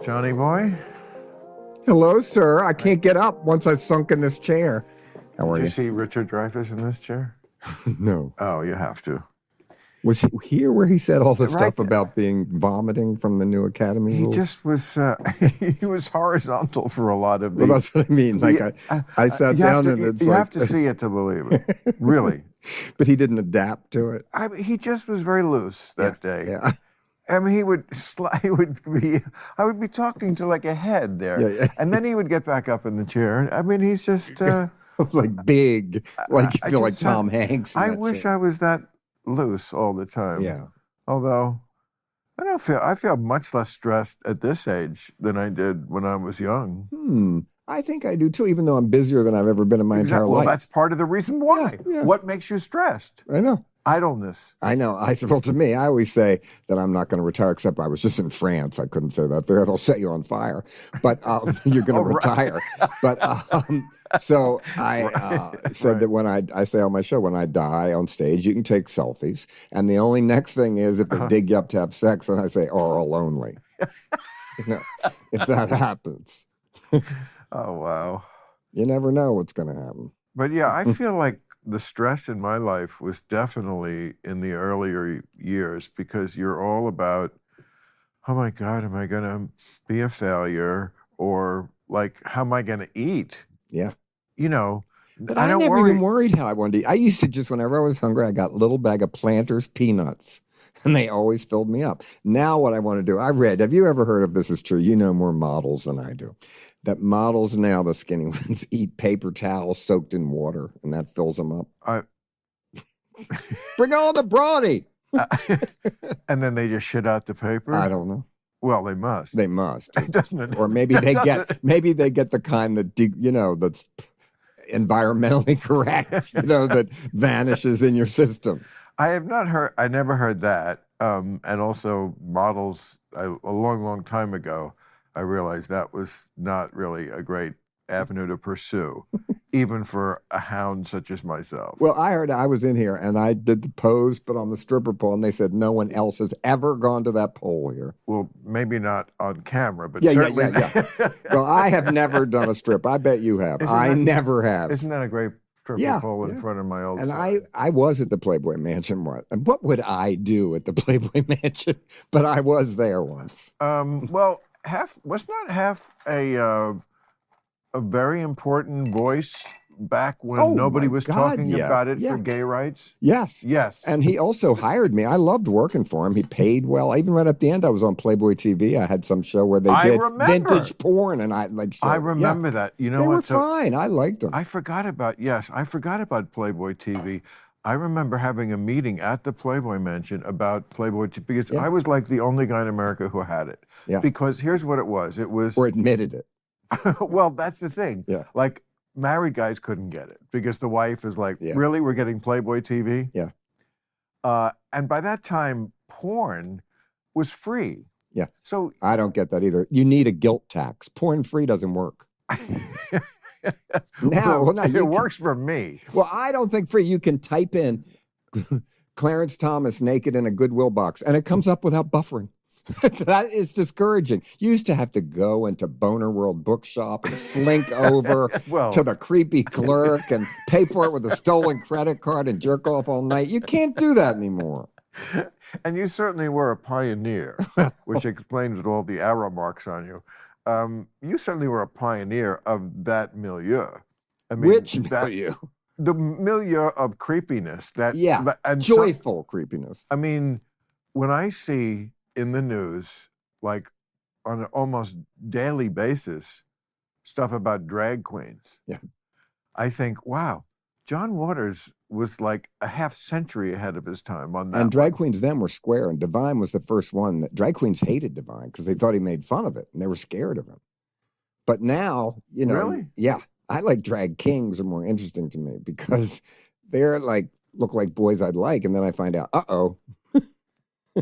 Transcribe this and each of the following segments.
Johnny boy? Hello, sir. I can't get up once I've sunk in this chair. How are Did you? you see Richard Dreyfuss in this chair? No. Oh, you have to. Was he here where he said all the Right. stuff about being vomiting from the new Academy He rules? just was, he was horizontal for a lot of the... Well, that's what I mean. Like, I sat down and it's you like... have to see it to believe it. Really. But he didn't adapt to it. He just was very loose that day. Yeah. I mean, I would be talking to like a head there. Yeah. And then he would get back up in the chair. I mean, he's just... like big. Like you feel like just Tom Hanks. I wish I was that loose all the time. Yeah. Although I feel much less stressed at this age than I did when I was young. I think I do too, even though I'm busier than I've ever been in my entire life. Well, that's part of the reason why. Yeah. What makes you stressed? I know. Idleness. I know. Well, to me, I always say that I'm not going to retire, except I was just in France. I couldn't say that there. They'll set you on fire. But you're going to retire. But so I said that when I say on my show, when I die on stage, you can take selfies. And the only next thing is if they dig you up to have sex, then I say oral only. If that happens. Oh, wow. You never know what's going to happen. But yeah, I feel like the stress in my life was definitely in the earlier years because you're all about, oh my God, am I going to be a failure? Or like, how am I going to eat? Yeah. You know, but I never even worried how I wanted to eat. I used to just, whenever I was hungry, I got a little bag of Planters peanuts. And they always filled me up. Now what I want to do, have you ever heard of this is true? You know more models than I do. That models now, the skinny ones, eat paper towels soaked in water, and that fills them up. Bring on the brawny. And then they just shit out the paper? I don't know. Well, they must. They must. Doesn't it? Or maybe they get the kind that, that's environmentally correct, that vanishes in your system. I never heard that. And also models, a long, long time ago, I realized that was not really a great avenue to pursue, even for a hound such as myself. Well, I heard I was in here and I did the pose, but on the stripper pole, and they said no one else has ever gone to that pole here. Well, maybe not on camera, but certainly. Yeah. Well, I have never done a strip. I bet you have. I never have. Isn't that a great stripper pole in front of my old And side? I was at the Playboy Mansion once. And what would I do at the Playboy Mansion? But I was there once. Well, was not Half a very important voice back when nobody was talking about it for gay rights? Yes. Yes. And he also hired me. I loved working for him. He paid well. Even right up the end, I was on Playboy TV. I had some show where they did vintage porn, and I remember that. You know they what? Were fine. I liked them. I forgot about Playboy TV. I remember having a meeting at the Playboy Mansion about Playboy TV because I was like the only guy in America who had it. Yeah. Because here's what it was. Or admitted it. Well, that's the thing. Yeah. Like, married guys couldn't get it because the wife is like, really? We're getting Playboy TV? Yeah. And by that time, porn was free. Yeah. So I don't get that either. You need a guilt tax. Porn free doesn't work. It works for me. Well, I don't think free. You can type in Clarence Thomas naked in a Goodwill box, and it comes up without buffering. That is discouraging. You used to have to go into Boner World Bookshop and slink over to the creepy clerk and pay for it with a stolen credit card and jerk off all night. You can't do that anymore. And you certainly were a pioneer, which explains all the arrow marks on you. You certainly were a pioneer of that milieu. I mean, which milieu? The milieu of creepiness. And joyful creepiness. I mean, when I see in the news, like on an almost daily basis, stuff about drag queens, I think, wow, John Waters was like a half century ahead of his time on that. And drag queens then were square, and Divine was the first one that drag queens hated Divine because they thought he made fun of it and they were scared of him. But now, really? Yeah, I like drag kings are more interesting to me because they're like look like boys I'd like, and then I find out,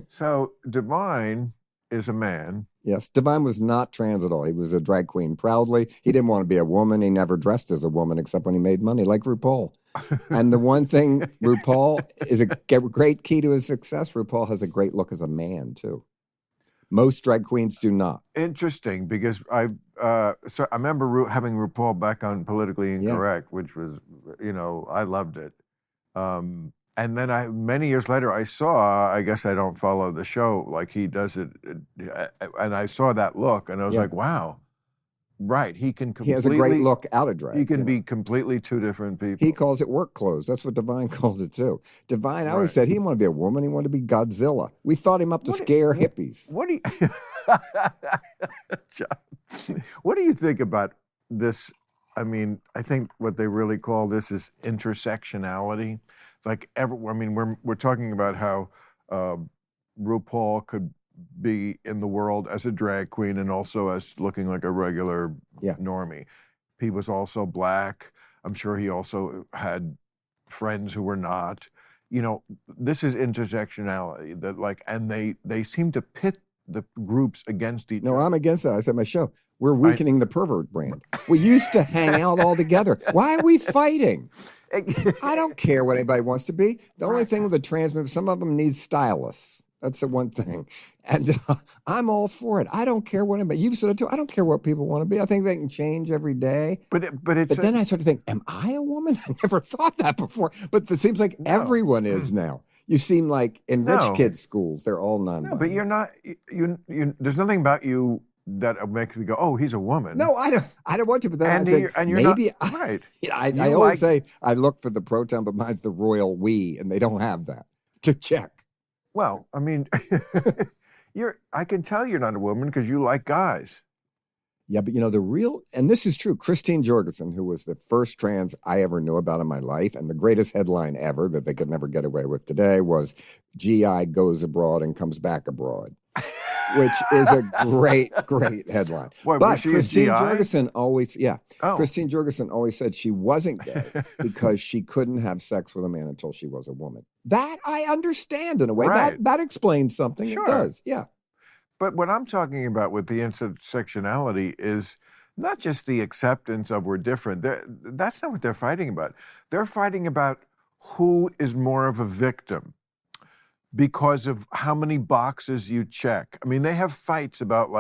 So Divine is a man. Yes, Divine was not trans at all. He was a drag queen proudly. He didn't want to be a woman. He never dressed as a woman except when he made money, like RuPaul. And the one thing, RuPaul is a great key to his success. RuPaul has a great look as a man, too. Most drag queens do not. Interesting, because I remember having RuPaul back on Politically Incorrect, which was, I loved it. And then many years later, I saw, I guess I don't follow the show like he does it, and I saw that look, and I was like, wow, right, he has a great look out of drag. He can be completely two different people. He calls it work clothes. That's what Divine called it too. Divine, I always said he didn't want to be a woman, he wanted to be Godzilla. We thought him up to scare hippies. What do you, what do you think about this? I mean, I think what they really call this is intersectionality. Like we're talking about how RuPaul could be in the world as a drag queen and also as looking like a regular normie. He was also black. I'm sure he also had friends who were not. This is intersectionality and they seem to pit the groups against each other. No, I'm against that. I said my show. We're weakening the pervert brand. We used to hang out all together. Why are we fighting? I don't care what anybody wants to be. The only thing with the trans movement, some of them need stylists. That's the one thing. And I'm all for it. I don't care what anybody, you've said it too, I don't care what people want to be. I think they can change every day. But then I start to think, am I a woman? I never thought that before. But it seems like everyone is now. You seem like in rich kids' schools, they're all non-binary. No, but you're not, there's nothing about you that makes me go, oh, he's a woman. No, I don't want to, but then you're maybe not, right. I always say I look for the proton, but mine's the royal we, and they don't have that to check. Well, I mean, I can tell you're not a woman because you like guys. Yeah, but and this is true, Christine Jorgensen, who was the first trans I ever knew about in my life, and the greatest headline ever that they could never get away with today was GI goes abroad and comes back abroad, which is a great, great headline. What, but Christine Jorgensen Christine Jorgensen always said she wasn't gay because she couldn't have sex with a man until she was a woman. That I understand in a way. Right. That explains something. Sure. It does, yeah. But what I'm talking about with the intersectionality is not just the acceptance of we're different. That's not what they're fighting about. They're fighting about who is more of a victim because of how many boxes you check. I mean, they have fights about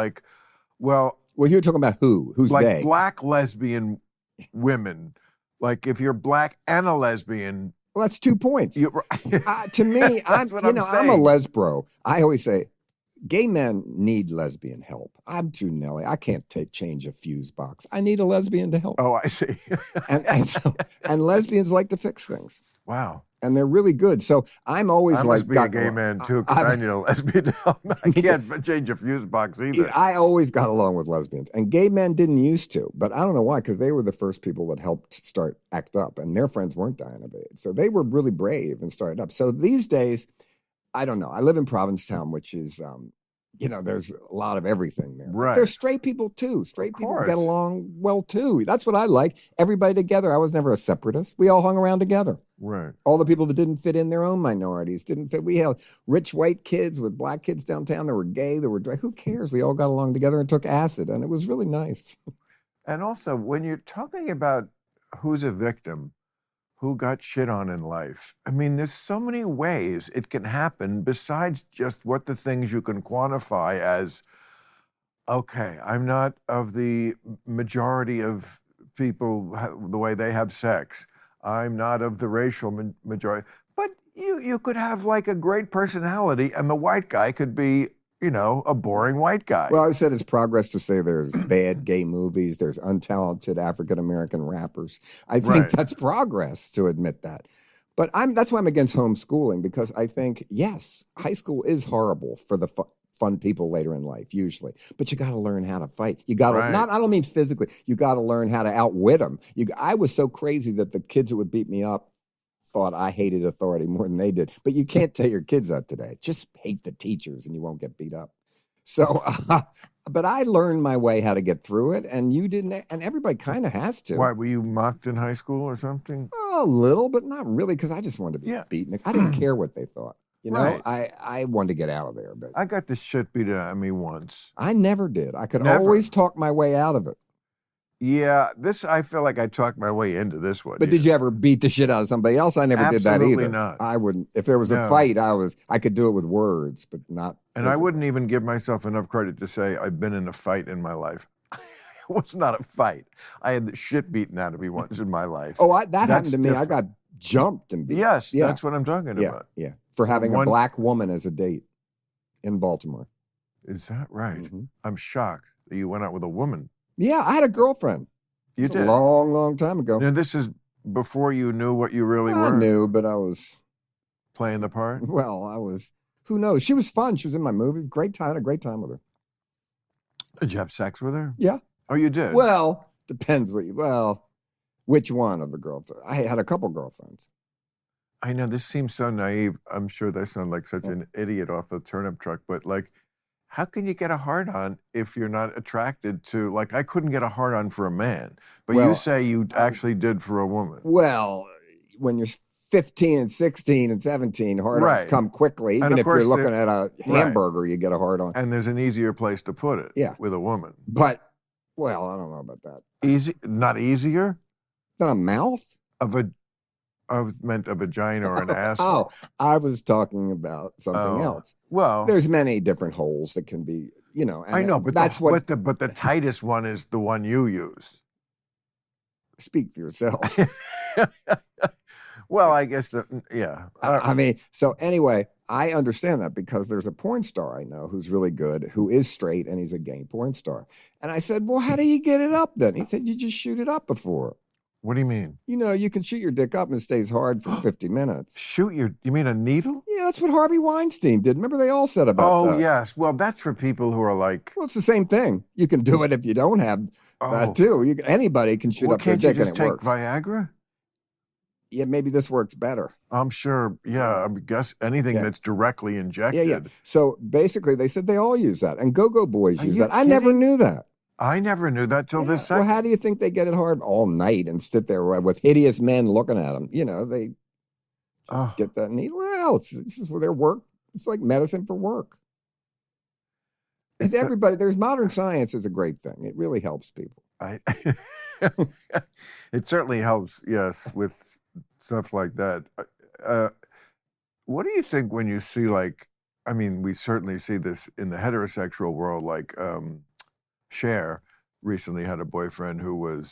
well, you're talking about who's like they? Black lesbian women. Like if you're black and a lesbian. Well, that's 2 points. To me, I'm a lesbro. I always say, gay men need lesbian help. I'm too Nelly. I can't change a fuse box. I need a lesbian to help. Oh, I see. and lesbians like to fix things. Wow. And they're really good. So I'm always I must be a gay man too, because I need a lesbian to help. I can't change a fuse box either. I always got along with lesbians. And gay men didn't used to. But I don't know why, because they were the first people that helped start ACT UP. And their friends weren't dying of AIDS. So they were really brave and started up. So these days, I don't know. I live in Provincetown, which is, there's a lot of everything there. Right. There's straight people too. Straight people get along well too. That's what I like. Everybody together. I was never a separatist. We all hung around together. Right. All the people that didn't fit in, their own minorities didn't fit. We had rich white kids with black kids downtown that were gay, that were drag. Who cares? We all got along together and took acid, and it was really nice. And also, when you're talking about who's a victim, who got shit on in life. I mean, there's so many ways it can happen besides just what the things you can quantify as, okay, I'm not of the majority of people the way they have sex. I'm not of the racial majority. But you could have like a great personality and the white guy could be, a boring white guy. Well, I said it's progress to say there's bad gay movies, there's untalented African-American rappers. I think that's progress to admit that. But that's why I'm against homeschooling, because I think, yes, high school is horrible for the fun people later in life, usually. But you got to learn how to fight. You got to, I don't mean physically, you got to learn how to outwit them. I was so crazy that the kids that would beat me up thought I hated authority more than they did. But you can't tell your kids that today. Just hate the teachers and you won't get beat up. So, but I learned my way how to get through it, and you didn't, and everybody kind of has to. Why, were you mocked in high school or something? A little, but not really, because I just wanted to be beaten. I didn't care what they thought. I wanted to get out of there. But I got the shit beat out of me once. I never did. I could always talk my way out of it. Yeah, I feel like I talked my way into this one. But did you ever beat the shit out of somebody else? I never did that either. Absolutely not. I wouldn't. If there was a fight, I could do it with words, but not. And physically. I wouldn't even give myself enough credit to say I've been in a fight in my life. It was not a fight. I had the shit beaten out of me once in my life. Oh, that happened to me. I got jumped and beat. Yes, that's what I'm talking about. Yeah, for having a black woman as a date in Baltimore. Is that right? Mm-hmm. I'm shocked that you went out with a woman. Yeah, I had a girlfriend. You did? A long, long time ago. Now, this is before you knew what you really were? I knew, but I was... Playing the part? Well, I was... Who knows? She was fun. She was in my movies. Great time. I had a great time with her. Did you have sex with her? Yeah. Oh, you did? Well, depends which one of the girlfriends. I had a couple girlfriends. I know this seems so naive. I'm sure they sound like such an idiot off a turnip truck, but like, how can you get a hard-on if you're not attracted to, like, I couldn't get a hard-on for a man, but you say you actually did for a woman. Well, when you're 15 and 16 and 17, hard-ons come quickly. Even if you're looking at a hamburger, you get a hard-on. And there's an easier place to put it with a woman. But, well, I don't know about that. Not easier? Than a mouth? I meant a vagina or an asshole. Oh, I was talking about something else. Well, there's many different holes that can be, I know, but that's but the tightest one is the one you use. Speak for yourself. Well, I guess I mean, so anyway, I understand that because there's a porn star I know who's really good, who is straight, and he's a gay porn star. And I said, well, how do you get it up then? He said, you just shoot it up before. What do you mean? You can shoot your dick up and it stays hard for 50 minutes. You mean a needle? Yeah, that's what Harvey Weinstein did. Remember they all said about that. Oh, yes. Well, that's for people who are like... Well, it's the same thing. You can do it if you don't have that too. Anybody can shoot up their dick and it works. Can't you just take Viagra? Yeah, maybe this works better. I'm sure. Yeah, I guess anything that's directly injected. Yeah. So basically they said they all use that. And Go-Go Boys use that. I never knew that. I never knew that till this second. Well, how do you think they get it hard all night and sit there with hideous men looking at them? They get that needle. Well, this is for their work. It's like medicine for work. There's modern science is a great thing. It really helps people. It certainly helps, yes, with stuff like that. What do you think when you see, like, I mean, we certainly see this in the heterosexual world, like, Cher recently had a boyfriend who was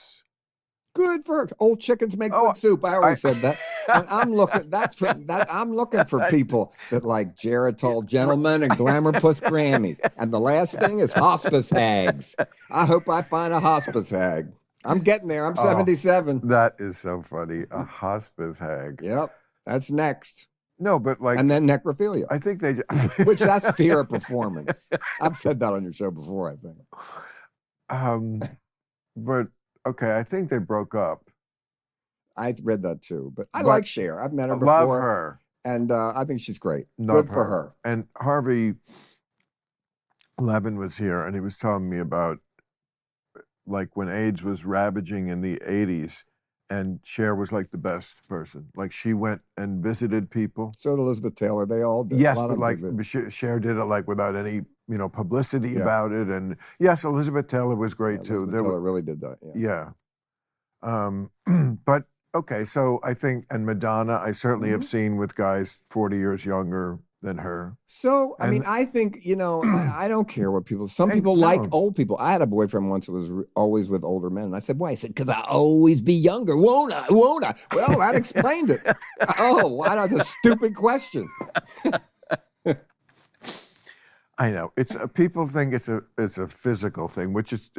good for her. Old chickens make good soup. I always said that. And I'm looking for people that like Geritol gentlemen and glamour puss Grammys. And the last thing is hospice hags. I hope I find a hospice hag. I'm getting there. I'm 77. That is so funny. A hospice hag. Yep. That's next. No, but like... And then necrophilia. I think they... Which that's fear of performance. I've said that on your show before, I think. But, okay, I think they broke up. I read that too. But I like Cher. I've met her before. Love her. And I think she's great. Good for her. And Harvey Levin was here, and he was telling me about, like, when AIDS was ravaging in the 80s, and Cher was like the best person. Like she went and visited people. So did Elizabeth Taylor. They all did. Yes, but like Cher did it like without any, publicity about it. And yes, Elizabeth Taylor was great too. Elizabeth Taylor really did that. Yeah. But okay, so I think, and Madonna, I certainly have seen with guys 40 years younger than her. So, I mean, I think, I don't care what people, some people like old people. I had a boyfriend once who was always with older men. And I said, why? He said, because I always be younger. Won't I? Won't I? Well, that explained it. Oh, why? That's a stupid question. I know it's people think it's a physical thing, which it's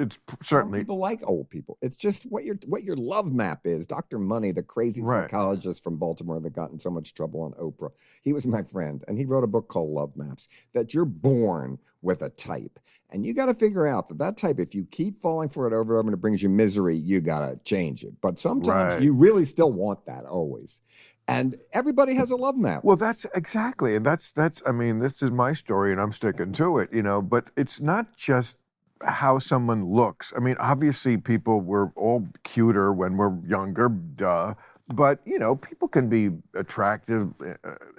certainly. Some people like old people. It's just what your love map is. Dr. Money, the crazy psychologist from Baltimore that got in so much trouble on Oprah, he was my friend, and he wrote a book called Love Maps. That you're born with a type, and you got to figure out that type. If you keep falling for it over and over, and it brings you misery, you got to change it. But sometimes you really still want that always. And everybody has a love map. Well, that's exactly. And that's, I mean, this is my story and I'm sticking to it, but it's not just how someone looks. I mean, obviously people were all cuter when we're younger, duh. But, people can be attractive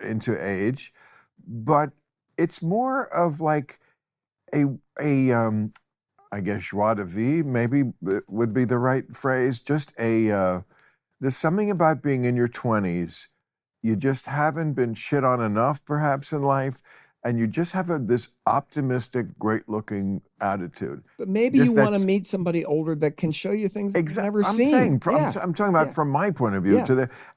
into age, but it's more of like a I guess joie de vivre maybe would be the right phrase. Just there's something about being in your 20s. You just haven't been shit on enough, perhaps, in life, and you just have this optimistic, great-looking attitude. But maybe you want to meet somebody older that can show you things you've never seen. I'm talking about from my point of view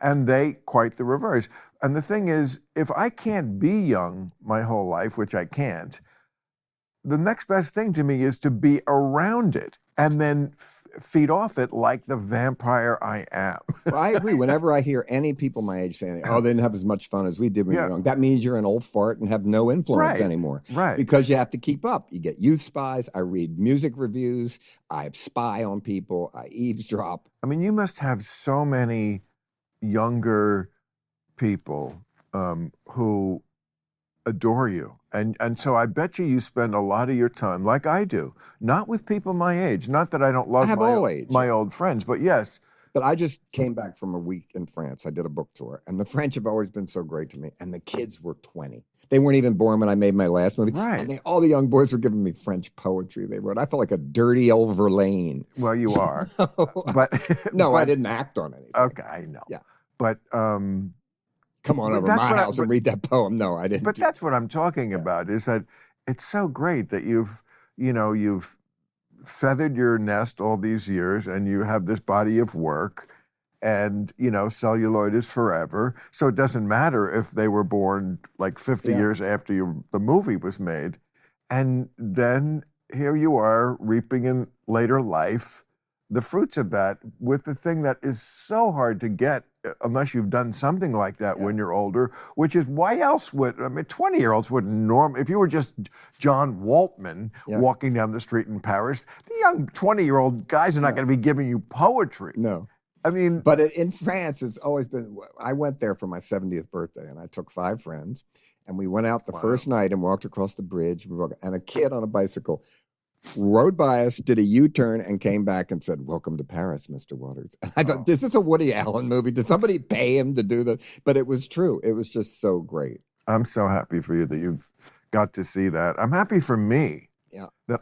and they quite the reverse. And the thing is, if I can't be young my whole life, which I can't, the next best thing to me is to be around it and then feed off it like the vampire I am. Well, I agree. Whenever I hear any people my age saying, "Oh, they didn't have as much fun as we did when we were young," that means you're an old fart and have no influence anymore. Right. Because you have to keep up. You get youth spies. I read music reviews. I spy on people. I eavesdrop. I mean, you must have so many younger people who adore you. And so I bet you spend a lot of your time, like I do, not with people my age. Not that I don't love my old friends, but yes. But I just came back from a week in France. I did a book tour, and the French have always been so great to me. And the kids were 20. They weren't even born when I made my last movie. Right. And all the young boys were giving me French poetry they wrote. I felt like a dirty old Verlaine. Well, you are. No, I didn't act on anything. Okay, I know. Yeah. But come on over to my house and read that poem. No, I didn't. But that's what I'm talking about, is that it's so great that you've feathered your nest all these years and you have this body of work, and, celluloid is forever. So it doesn't matter if they were born like 50 years after the movie was made. And then here you are reaping in later life the fruits of that with the thing that is so hard to get unless you've done something like that when you're older, which is why else would, 20-year-olds wouldn't if you were just John Waltman walking down the street in Paris, the young 20-year-old guys are not going to be giving you poetry. No. I mean. But in France, it's always been, I went there for my 70th birthday and I took 5 friends and we went out the first night and walked across the bridge and a kid on a bicycle rode by us, did a U-turn, and came back and said, "Welcome to Paris, Mr. Waters." And I thought, is this a Woody Allen movie? Did somebody pay him to do this? But it was true. It was just so great. I'm so happy for you that you got to see that. I'm happy for me. Yeah. That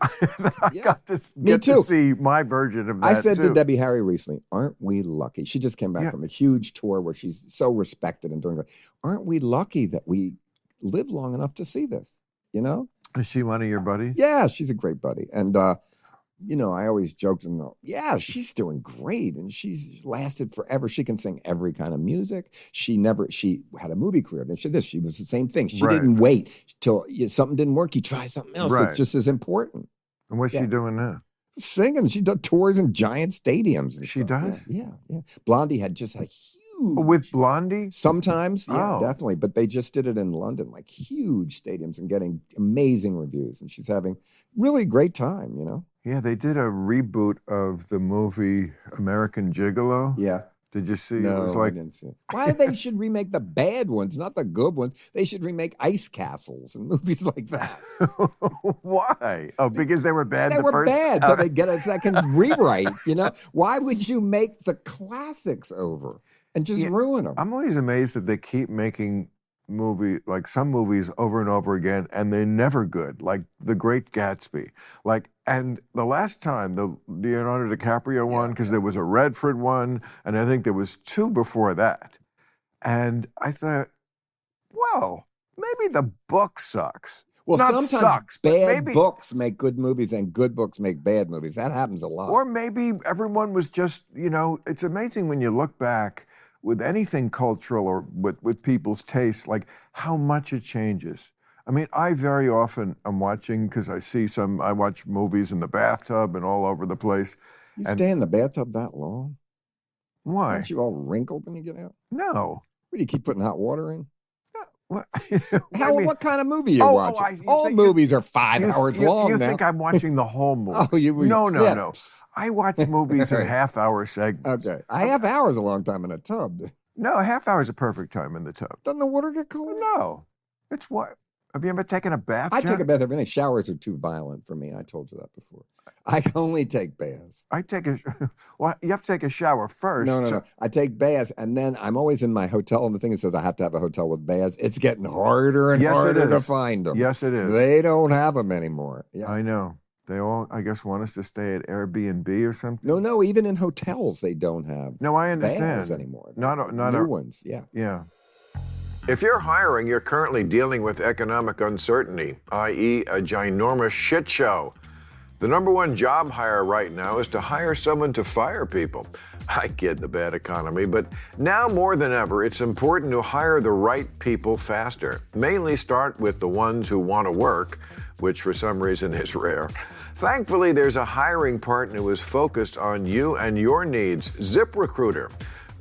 I got to get to see my version of that. I said to Debbie Harry recently, aren't we lucky? She just came back from a huge tour where she's so respected and doing great. Aren't we lucky that we live long enough to see this? Is she one of your buddies? Yeah, she's a great buddy. And, I always joked and go, yeah, she's doing great. And she's lasted forever. She can sing every kind of music. She had a movie career. Then she was the same thing. She didn't wait till something didn't work. You try something else. Right. It's just as important. And what's she doing now? Singing. She does tours in giant stadiums. She does? Yeah. Blondie had just a huge. With Blondie? Sometimes, definitely. But they just did it in London, like huge stadiums and getting amazing reviews. And she's having really great time, Yeah, they did a reboot of the movie American Gigolo. Yeah. Did you see? No, it was like, I didn't see it. Why they should remake the bad ones, not the good ones? They should remake Ice Castles and movies like that. Why? Oh, because they were bad. They were bad, so they get a second rewrite. Why would you make the classics over and just ruin them? I'm always amazed that they keep making some movies over and over again, and they're never good. Like The Great Gatsby. And the last time, the Leonardo DiCaprio one, because there was a Redford one, and I think there was 2 before that. And I thought, well, maybe the book sucks. Well, sometimes bad books make good movies and good books make bad movies. That happens a lot. Or maybe everyone was just, it's amazing when you look back with anything cultural or with people's tastes, like how much it changes. I mean, I very often am watching, because I watch movies in the bathtub and all over the place. You stay in the bathtub that long? Why? Aren't you all wrinkled when you get out? No. What, do you keep putting hot water in? What? What kind of movie are you watching? All movies are 5 hours long You now. think I'm watching the whole movie? No. I watch movies in half-hour segments. Okay. A half hour is a long time in a tub. No, a half hour is a perfect time in the tub. Doesn't the water get cold? No. It's what? Have you ever taken a bath? I take a bath every night. Showers are too violent for me. I told you that before. I can only take baths. Well, you have to take a shower first. No. I take baths, and then I'm always in my hotel, and the thing is, says I have to have a hotel with baths. It's getting harder and harder to find them. Yes, it is. They don't have them anymore. Yeah. I know. They all, I guess, want us to stay at Airbnb or something. No, even in hotels they don't have No, I understand. baths anymore. Not new ones, yeah. Yeah. If you're hiring, you're currently dealing with economic uncertainty, i.e. a ginormous shit show. The number one job hire right now is to hire someone to fire people. I get the bad economy, but now more than ever, it's important to hire the right people faster. Mainly start with the ones who want to work, which for some reason is rare. Thankfully, there's a hiring partner who is focused on you and your needs, ZipRecruiter.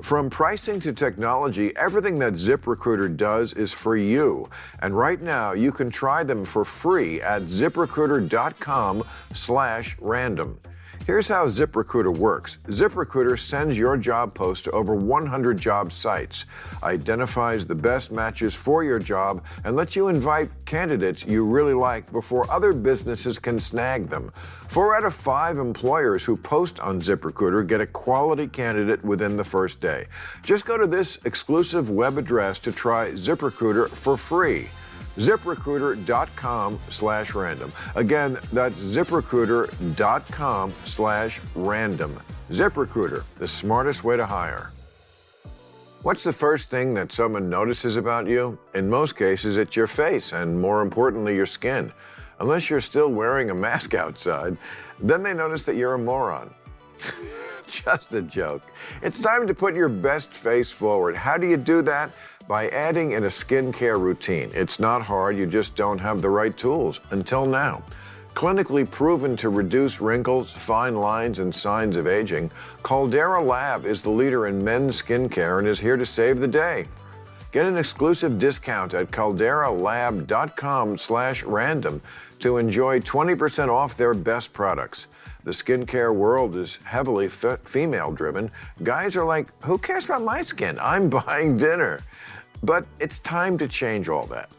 From pricing to technology, everything that ZipRecruiter does is for you. And right now, you can try them for free at ZipRecruiter.com/random. Here's how ZipRecruiter works. ZipRecruiter sends your job post to over 100 job sites, identifies the best matches for your job, and lets you invite candidates you really like before other businesses can snag them. 4 out of 5 employers who post on ZipRecruiter get a quality candidate within the first day. Just go to this exclusive web address to try ZipRecruiter for free. ZipRecruiter.com/random. Again, that's ZipRecruiter.com/random. ZipRecruiter, the smartest way to hire. What's the first thing that someone notices about you? In most cases, it's your face, and more importantly, your skin. Unless you're still wearing a mask outside, then they notice that you're a moron. Just a joke. It's time to put your best face forward. How do you do that? By adding in a skincare routine. It's not hard, you just don't have the right tools, until now. Clinically proven to reduce wrinkles, fine lines, and signs of aging, Caldera Lab is the leader in men's skincare and is here to save the day. Get an exclusive discount at calderalab.com/random to enjoy 20% off their best products. The skincare world is heavily female-driven. Guys are like, who cares about my skin? I'm buying dinner. But it's time to change all that.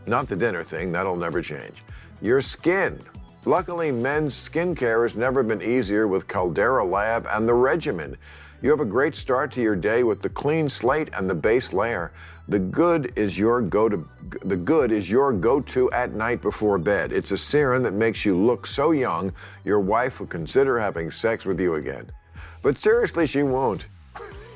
Not the dinner thing, that'll never change. Your skin. Luckily, men's skincare has never been easier with Caldera Lab and the regimen. You have a great start to your day with the clean slate and the base layer. The good is your go-to at night before bed. It's a serum that makes you look so young, your wife will consider having sex with you again. But seriously, she won't.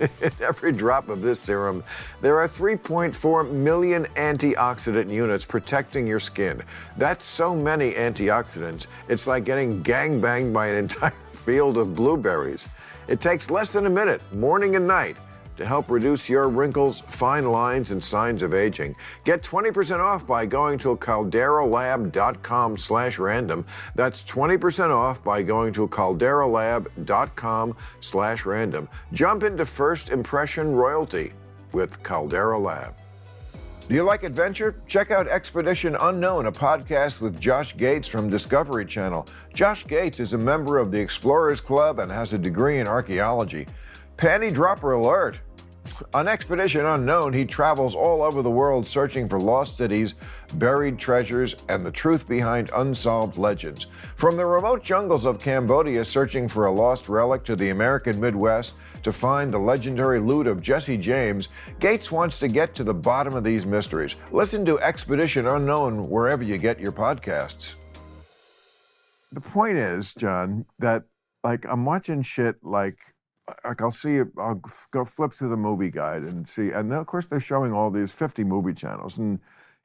In every drop of this serum, there are 3.4 million antioxidant units protecting your skin. That's so many antioxidants, it's like getting gangbanged by an entire field of blueberries. It takes less than a minute, morning and night, to help reduce your wrinkles, fine lines, and signs of aging. Get 20% off by going to calderalab.com/random. That's 20% off by going to calderalab.com/random. Jump into first impression royalty with Caldera Lab. Do you like adventure? Check out Expedition Unknown, a podcast with Josh Gates from Discovery Channel. Josh Gates is a member of the Explorers Club and has a degree in archaeology. Panty dropper alert! On Expedition Unknown, he travels all over the world searching for lost cities, buried treasures, and the truth behind unsolved legends. From the remote jungles of Cambodia searching for a lost relic to the American Midwest to find the legendary loot of Jesse James, Gates wants to get to the bottom of these mysteries. Listen to Expedition Unknown wherever you get your podcasts. The point is, John, that I'm watching shit like I'll go flip through the movie guide and see, and then of course they're showing all these 50 movie channels, and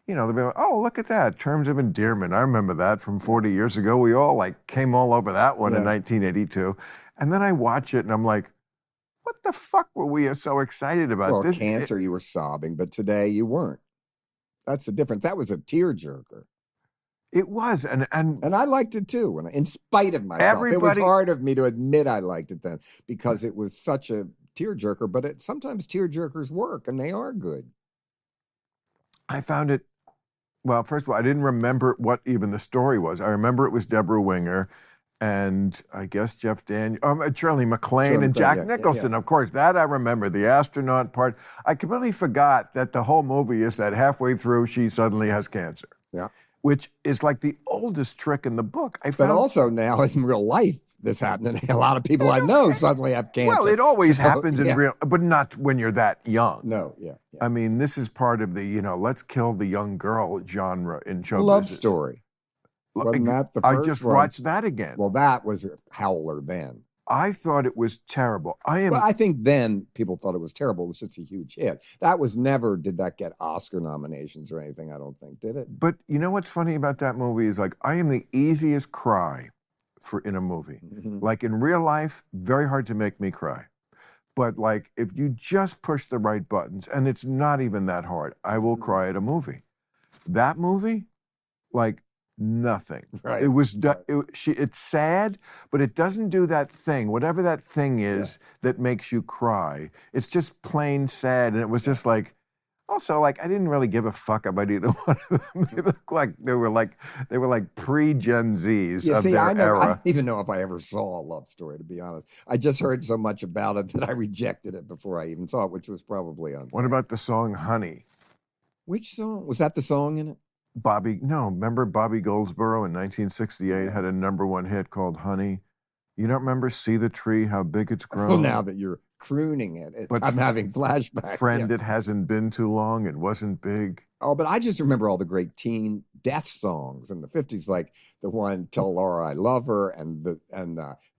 they'll be like, oh, look at that, Terms of Endearment. I remember that from 40 years ago. We all came all over that one in 1982. And then I watch it and I'm like, what the fuck were we so excited about? Well, Cancer, you were sobbing, but today you weren't. That's the difference. That was a tearjerker. It was, and I liked it too. In spite of myself, it was hard of me to admit I liked it then because it was such a tearjerker. But sometimes tearjerkers work, and they are good. I found it. Well, first of all, I didn't remember what even the story was. I remember it was Deborah Winger, and I guess Jeff Daniels, Shirley MacLaine, and Jack Nicholson. Of course, that I remember. The astronaut part. I completely forgot that the whole movie is that halfway through she suddenly has cancer. Yeah. Which is like the oldest trick in the book. But also now in real life, this happening. A lot of people I know suddenly have cancer. Well, it always happens in real, but not when you're that young. No, yeah. I mean, this is part of the, let's kill the young girl genre in show love business. Story. Wasn't that the I first just one? watched that again. Well, that was a howler then. I thought it was terrible. Well, I think then people thought it was terrible. It was just a huge hit. That was never, did that get Oscar nominations or anything? I don't think, did it? But you know what's funny about that movie is like, I am the easiest cry in a movie. Mm-hmm. Like in real life, very hard to make me cry. But like, if you just push the right buttons, and it's not even that hard, I will cry at a movie. That movie, like, nothing. Right. It's sad, but it doesn't do that thing, whatever that thing is that makes you cry. It's just plain sad, and it was just like. Also, like, I didn't really give a fuck about either one of them. They looked like they were like pre-Gen Zs of their era. I don't even know if I ever saw A Love Story, to be honest. I just heard so much about it that I rejected it before I even saw it, which was probably unfair. What about the song "Honey"? Which song? Was that the song in it? Remember Bobby Goldsboro in 1968 had a #1 hit called "Honey"? You don't remember "See the Tree, How Big It's Grown"? Well, now that you're crooning it, I'm having flashbacks. Friend, It hasn't been too long. It wasn't big. Oh, but I just remember all the great teen death songs in the 50s, like the one "Tell Laura I Love Her" and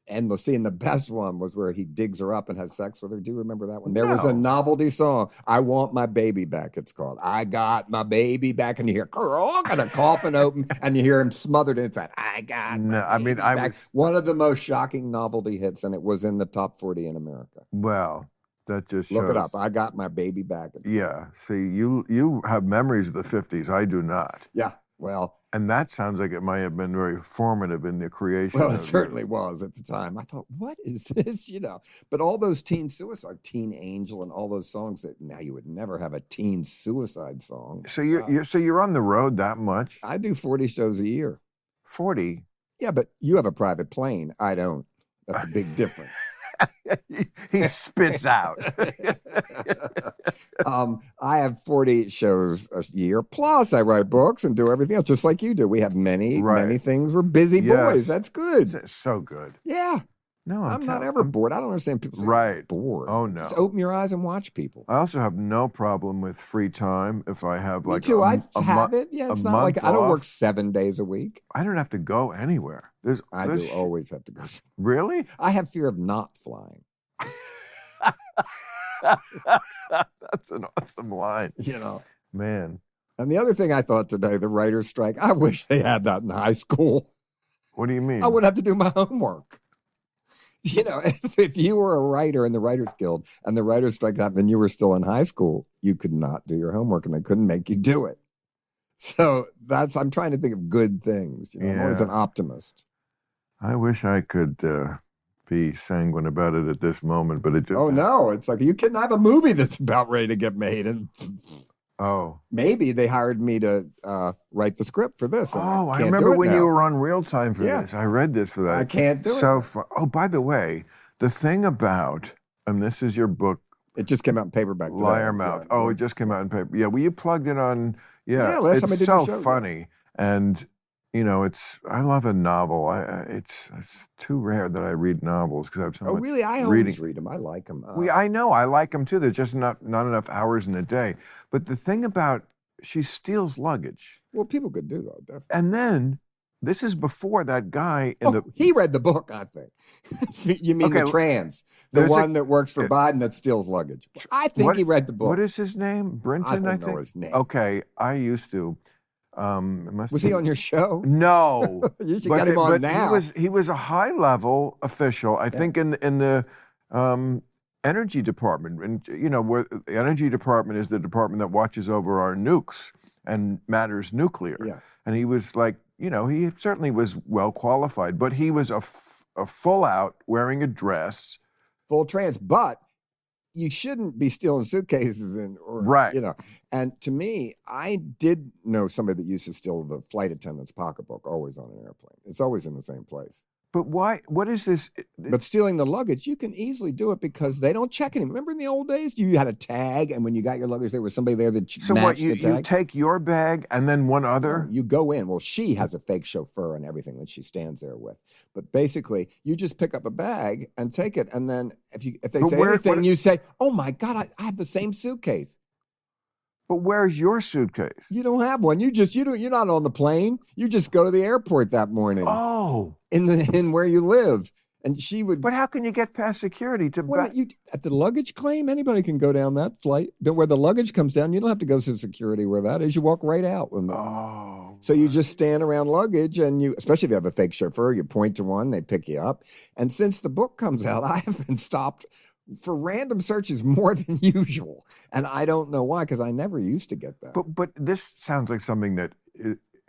Endless Sea. And the best one was where he digs her up and has sex with her. Do you remember that one? There was a novelty song, "I Want My Baby Back," it's called. "I got my baby back," and you hear and a coffin open, and you hear him smothered inside. "I got my baby back." One of the most shocking novelty hits, and it was in the top 40 in America. Well, that just shows. Look it up. "I got my baby back." Yeah. See, you have memories of the 50s. I do not. Yeah. Well. And that sounds like it might have been very formative in the creation. Well, it certainly was at the time. I thought, what is this? But all those teen suicide, "Teen Angel," and all those songs that now you would never have a teen suicide song. So you're on the road that much? I do 40 shows a year. 40? Yeah, but you have a private plane. I don't. That's a big difference. He spits out. I have 40 shows a year. Plus, I write books and do everything else, just like you do. We have many things. We're busy boys. That's good. It's so good. Yeah. No, I'm not ever bored. I don't understand people saying bored. Oh, no. Just open your eyes and watch people. I also have no problem with free time if I have like Me too. I have it. Yeah, it's not like I don't work 7 days a week. I don't have to go anywhere. I do always have to go. Really? I have fear of not flying. That's an awesome line. Man. And the other thing I thought today, the writer's strike, I wish they had that in high school. What do you mean? I wouldn't have to do my homework. If you were a writer in the Writers Guild and the writer's strike happened and you were still in high school, you could not do your homework and they couldn't make you do it. So I'm trying to think of good things. I'm always an optimist. I wish I could be sanguine about it at this moment, but it just... Oh, no. It's like, you can have a movie that's about ready to get made. And maybe they hired me to write the script for this. I remember when you were on Real Time for this. I read this for that. I can't do it. Oh, by the way, the thing about, and this is your book. It just came out in paperback today. Liar Mouth. It just came out in paper. Yeah, well, you plugged it on. Last time I did so the show, funny. And, I love a novel. It's too rare that I read novels because I have so much really? I always read them. I like them. I know. I like them too. There's just not enough hours in a day. But the thing about, she steals luggage. Well, people could do that, definitely. And then, this is before that guy he read the book, I think. You mean the trans, the one that works for Biden that steals luggage. I think he read the book. What is his name? Brinton, I think? I don't know his name. Okay, I used to. Was he on your show? No. You should get him on now. He was a high-level official, I think, in the energy department. And, where the energy department is the department that watches over our nukes and matters nuclear. Yeah. And he was like, he certainly was well qualified, but he was a full out wearing a dress. Full trans, but you shouldn't be stealing suitcases And to me, I did know somebody that used to steal the flight attendant's pocketbook always on an airplane. It's always in the same place. But why? What is this? But stealing the luggage, you can easily do it because they don't check it. Remember in the old days, you had a tag, and when you got your luggage, there was somebody there that matched the tag. You take your bag and then one other? No, you go in. Well, she has a fake chauffeur and everything that she stands there with. But basically, you just pick up a bag and take it, and then if they say anything, you say, "Oh my God, I have the same suitcase." But where's your suitcase? You don't have one. You're not on the plane. You just go to the airport that morning. Oh, in where you live. And she would. But how can you get past security to at the luggage claim? Anybody can go down that flight. Where the luggage comes down, you don't have to go through security where that is. You walk right out. So you just stand around luggage, and especially if you have a fake chauffeur, you point to one, they pick you up. And since the book comes out, I have been stopped for random searches more than usual, and I don't know why, because I never used to get that. But this sounds like something that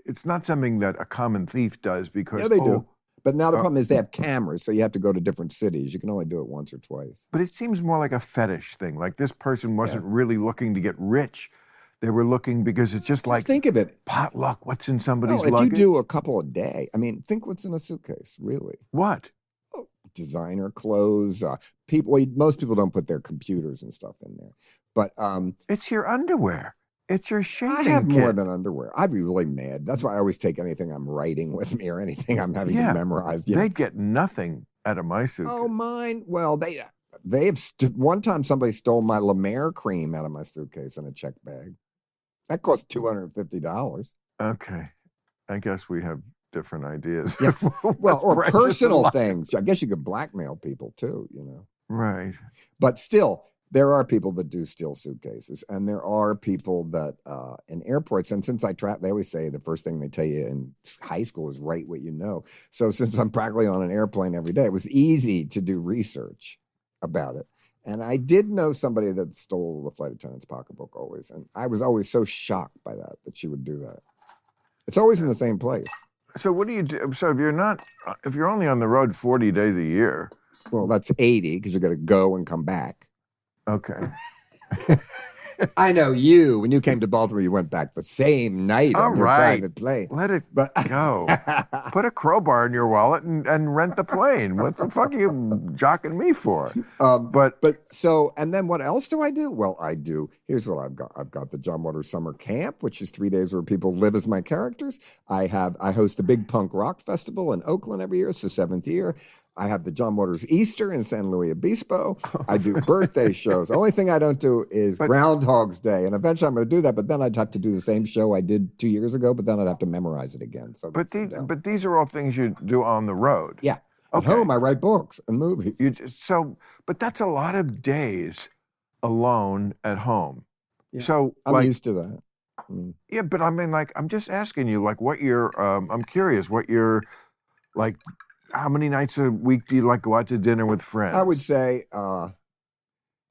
it's not something that a common thief does because they do. But now the problem is they have cameras, so you have to go to different cities. You can only do it once or twice. But it seems more like a fetish thing. Like this person wasn't really looking to get rich. They were looking because it's just like, think of it. Potluck, what's in somebody's luggage? luggage? If you do a couple a day, I mean, think what's in a suitcase, really. What? Designer clothes. Most people don't put their computers and stuff in there. But it's your underwear. It's your shaving I have kit. more than underwear. I'd be really mad. That's why I always take anything I'm writing with me or anything I'm having to memorize. They'd get nothing out of my suitcase. Oh, mine. Well, one time somebody stole my La Mer cream out of my suitcase in a check bag. That cost $250. Okay. I guess we have different ideas. Yeah. Well, or personal things. I guess you could blackmail people too, Right. But still, there are people that do steal suitcases, and there are people that in airports. And since they always say the first thing they tell you in high school is write what you know. So since I'm practically on an airplane every day, it was easy to do research about it. And I did know somebody that stole the flight attendant's pocketbook always. And I was always so shocked by that she would do that. It's always in the same place. So what do you do? So if you're only on the road 40 days a year. Well, that's 80 because you're going to go and come back. Okay. I know when you came to Baltimore, you went back the same night on your private plane. Let it go. Put a crowbar in your wallet and rent the plane. What the fuck are you jocking me for? And then what else do I do? Well, here's what I've got. I've got the John Waters Summer Camp, which is 3 days where people live as my characters. I host the Big Punk Rock Festival in Oakland every year. It's the 7th year. I have the John Waters Easter in San Luis Obispo. I do birthday shows. The only thing I don't do is Groundhog's Day. And eventually I'm going to do that, but then I'd have to do the same show I did 2 years ago, but then I'd have to memorize it again. So but these are all things you do on the road. Yeah. At home, I write books and movies. But that's a lot of days alone at home. Yeah. So I'm used to that. Yeah, but I mean, I'm just asking you, I'm curious what you're, how many nights a week do you go out to dinner with friends? I would say out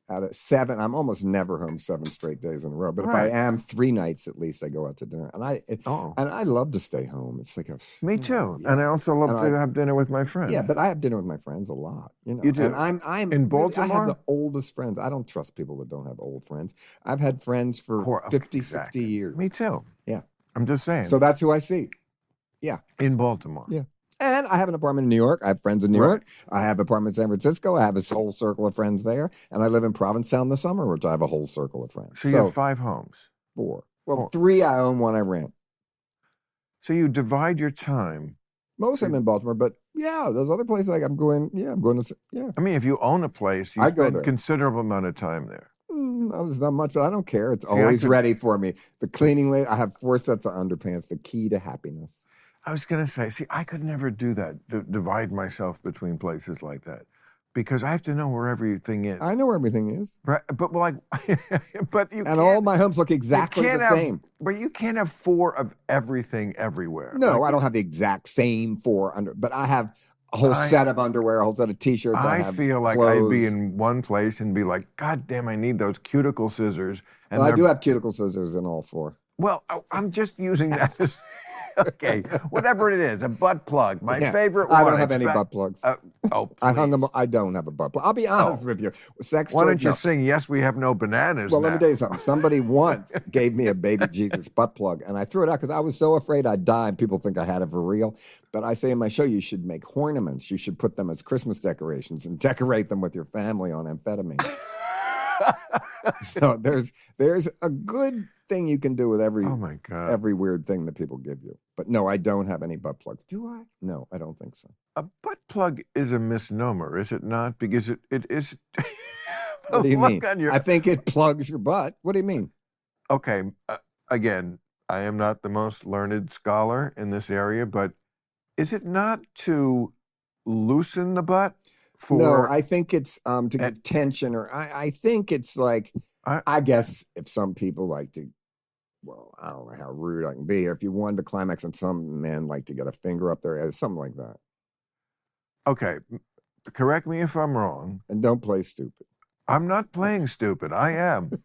of 7, I'm almost never home 7 straight days in a row. But if I am 3 nights at least, I go out to dinner. And I love to stay home. It's like me too. Yeah. And I also love to have dinner with my friends. Yeah, but I have dinner with my friends a lot. You do. And I'm in Baltimore. I have the oldest friends. I don't trust people that don't have old friends. I've had friends for 50, 60 years. Me too. Yeah. I'm just saying. So that's who I see. Yeah. In Baltimore. Yeah. And I have an apartment in New York. I have friends in New York. I have an apartment in San Francisco. I have a whole circle of friends there. And I live in Provincetown in the summer, which I have a whole circle of friends. So you have 5 homes? 4. Well, 3 I own, 1 I rent. So you divide your time. Most of them in Baltimore, but there's other places I'm going to. I mean, if you own a place, you spend a considerable amount of time there. Not much, but I don't care. It's always ready for me. The cleaning lady, I have 4 sets of underpants, the key to happiness. I was going to say, I could never do that, divide myself between places like that, because I have to know where everything is. I know where everything is. Right, but but you and all my homes look exactly the same. But you can't have 4 of everything everywhere. No, I don't have the exact same 4 but I have a whole set of underwear, a whole set of T-shirts. I feel like I'd be in one place and be like, God damn, I need those cuticle scissors. And I do have cuticle scissors in all 4. Well, I'm just using that as... Okay, whatever it is, a butt plug. My favorite one. I don't have any butt plugs. I hung them. I don't have a butt plug. I'll be honest with you. Why don't you sing "Yes, We Have No Bananas"? Well, let me tell you something. Somebody once gave me a baby Jesus butt plug, and I threw it out because I was so afraid I'd die and people think I had it for real. But I say in my show, you should make ornaments. You should put them as Christmas decorations and decorate them with your family on amphetamine. So there's a good thing you can do with every weird thing that people give you. But no, I don't have any butt plugs. Do I? No, I don't think so. A butt plug is a misnomer, is it not? Because it is. What do you mean? I think it plugs your butt. What do you mean? okay, again, I am not the most learned scholar in this area, but is it not to loosen the butt No, for? I think it's to give tension, or I think it's like, I guess if some people like to, well, I don't know how rude I can be. If you wanted to climax, and some men like to get a finger up their ass, something like that. Okay, correct me if I'm wrong. And don't play stupid. I'm not playing stupid. I am.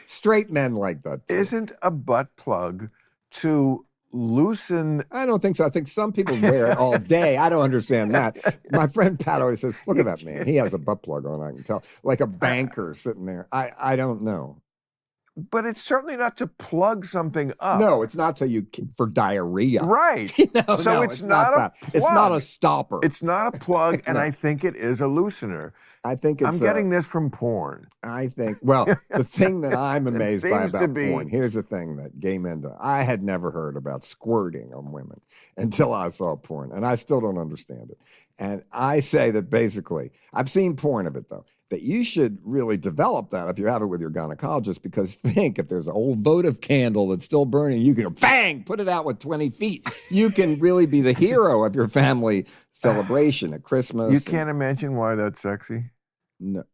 Straight men like that too. Isn't a butt plug to loosen? I don't think so. I think some people wear it all day. I don't understand that. My friend Pat always says, look at that man. He has a butt plug on, I can tell. Like a banker sitting there. I don't know. But it's certainly not to plug something up. No, it's not so for diarrhea. Right. So it's not a plug. It's not a stopper. It's not a plug, and I think it is a loosener. I think it's I'm getting this from porn. I think, well, the thing that I'm amazed by about porn, here's the thing that gay men do. I had never heard about squirting on women until I saw porn, and I still don't understand it. And I say that basically, I've seen porn of it though, that you should really develop that if you have it with your gynecologist, because think if there's an old votive candle that's still burning, you can go, bang, put it out with 20 feet. You can really be the hero of your family celebration at Christmas. You can't imagine why that's sexy? No.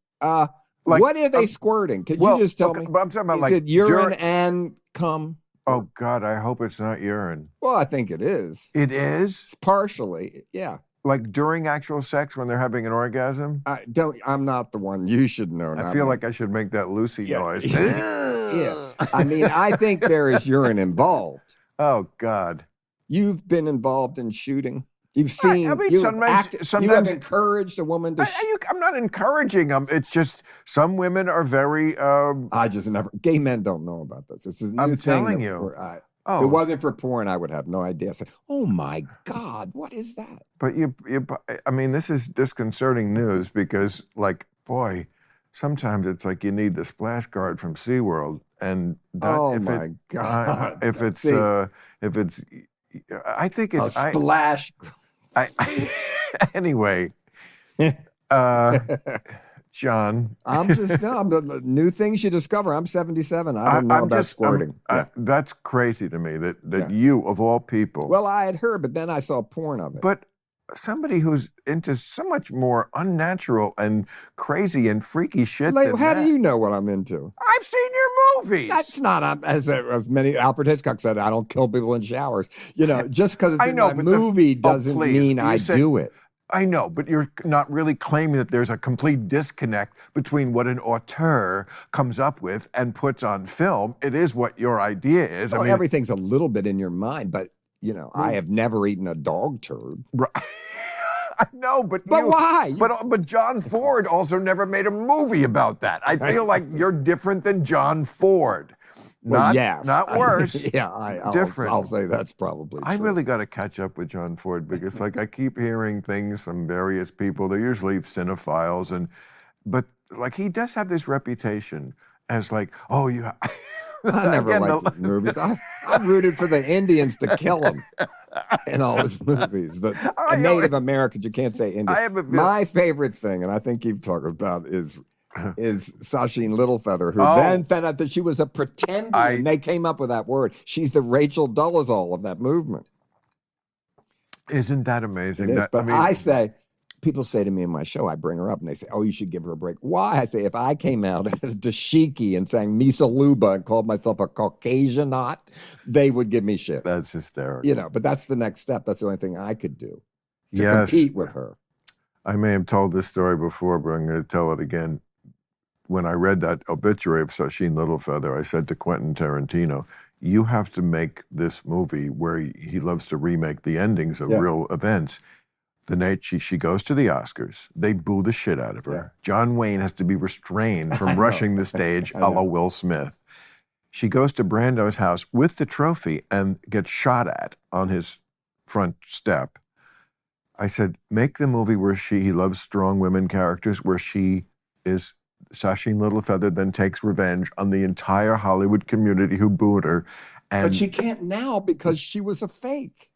What are they squirting? Could you just tell me? But I'm talking about is it urine and cum? Oh, God, I hope it's not urine. Well, I think it is. It is? It's partially, yeah. Like during actual sex when they're having an orgasm? I'm not the one. You should know. I feel like I should make that Lucy noise. Yeah. I mean, I think there is urine involved. Oh, God. You've been involved in shooting. You've seen. I mean, sometimes you have encouraged a woman to. I'm not encouraging them. It's just some women are very. I just never. Gay men don't know about this. It's a new I'm thing. telling you. If it wasn't for porn, I would have no idea. I said, "Oh my God, what is that?" But I mean, this is disconcerting news because, like, boy, sometimes it's like you need the splash guard from SeaWorld, and God, if it's, I think it's a splash. Anyway, John. I'm new things you discover. I'm 77. I don't know about squirting. That's crazy to me that you, of all people. Well, I had heard, but then I saw porn of it. But somebody who's into so much more unnatural and crazy and freaky shit. How do you know what I'm into? I've seen your movies. That's not as many. Alfred Hitchcock said, "I don't kill people in showers." You know, just because it's in my movie doesn't mean I do it. I know, but you're not really claiming that there's a complete disconnect between what an auteur comes up with and puts on film. It is what your idea is. Well, I mean, everything's a little bit in your mind, but you know, I have never eaten a dog turd. Right. I know, but why? But John Ford also never made a movie about that. I feel like you're different than John Ford. Not worse. Different. I'll say that's probably true. I really got to catch up with John Ford because, like, I keep hearing things from various people. They're usually cinephiles, but like he does have this reputation as like, oh, you. I never liked the movies. I rooted for the Indians to kill him in all his movies. Native Americans, you can't say Indians. My favorite thing, and I think you've talked about, is Sacheen Littlefeather, who then found out that she was a pretender, and they came up with that word. She's the Rachel Dolezal of that movement. Isn't that amazing? It is, but I say, people say to me in my show, I bring her up, and they say, oh, you should give her a break. Why? I say, if I came out at a dashiki and sang Misa Luba and called myself a Caucasianot, they would give me shit. That's hysterical. You know, but that's the next step. That's the only thing I could do to compete with her. I may have told this story before, but I'm going to tell it again. When I read that obituary of Sacheen Littlefeather, I said to Quentin Tarantino, you have to make this movie where he loves to remake the endings of real events. The night she goes to the Oscars, they boo the shit out of her. Yeah. John Wayne has to be restrained from rushing the stage a la Will Smith. She goes to Brando's house with the trophy and gets shot at on his front step. I said, make the movie where he loves strong women characters, where she is Sacheen Littlefeather, then takes revenge on the entire Hollywood community who booed her. But she can't now because she was a fake.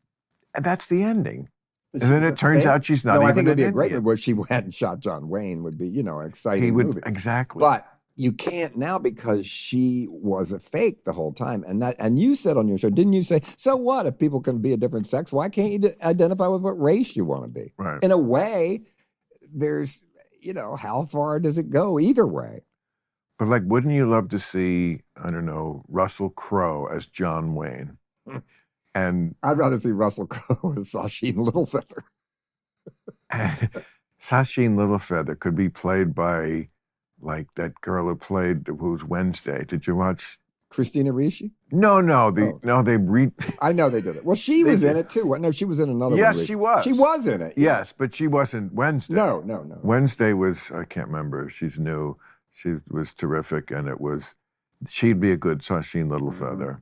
And that's the ending. And then it turns out she's not even I think it'd be a Indian. great movie where she went and shot John Wayne would be, an exciting movie. Exactly. But you can't now because she was a fake the whole time. And you said on your show, didn't you say, so what if people can be a different sex? Why can't you identify with what race you want to be? Right. In a way, there's, how far does it go either way? But like, wouldn't you love to see, I don't know, Russell Crowe as John Wayne? And I'd rather see Russell Crowe as Sacheen Littlefeather. Sacheen Littlefeather could be played by like that girl who's Wednesday. Did you watch Christina Ricci? No, they I know they did it. Well, she was in it too. No, she was in another one. Yes, she was. She was in it. Yes, but she wasn't Wednesday. No. Wednesday was, I can't remember. She's new. She was terrific, and she'd be a good Sacheen Littlefeather.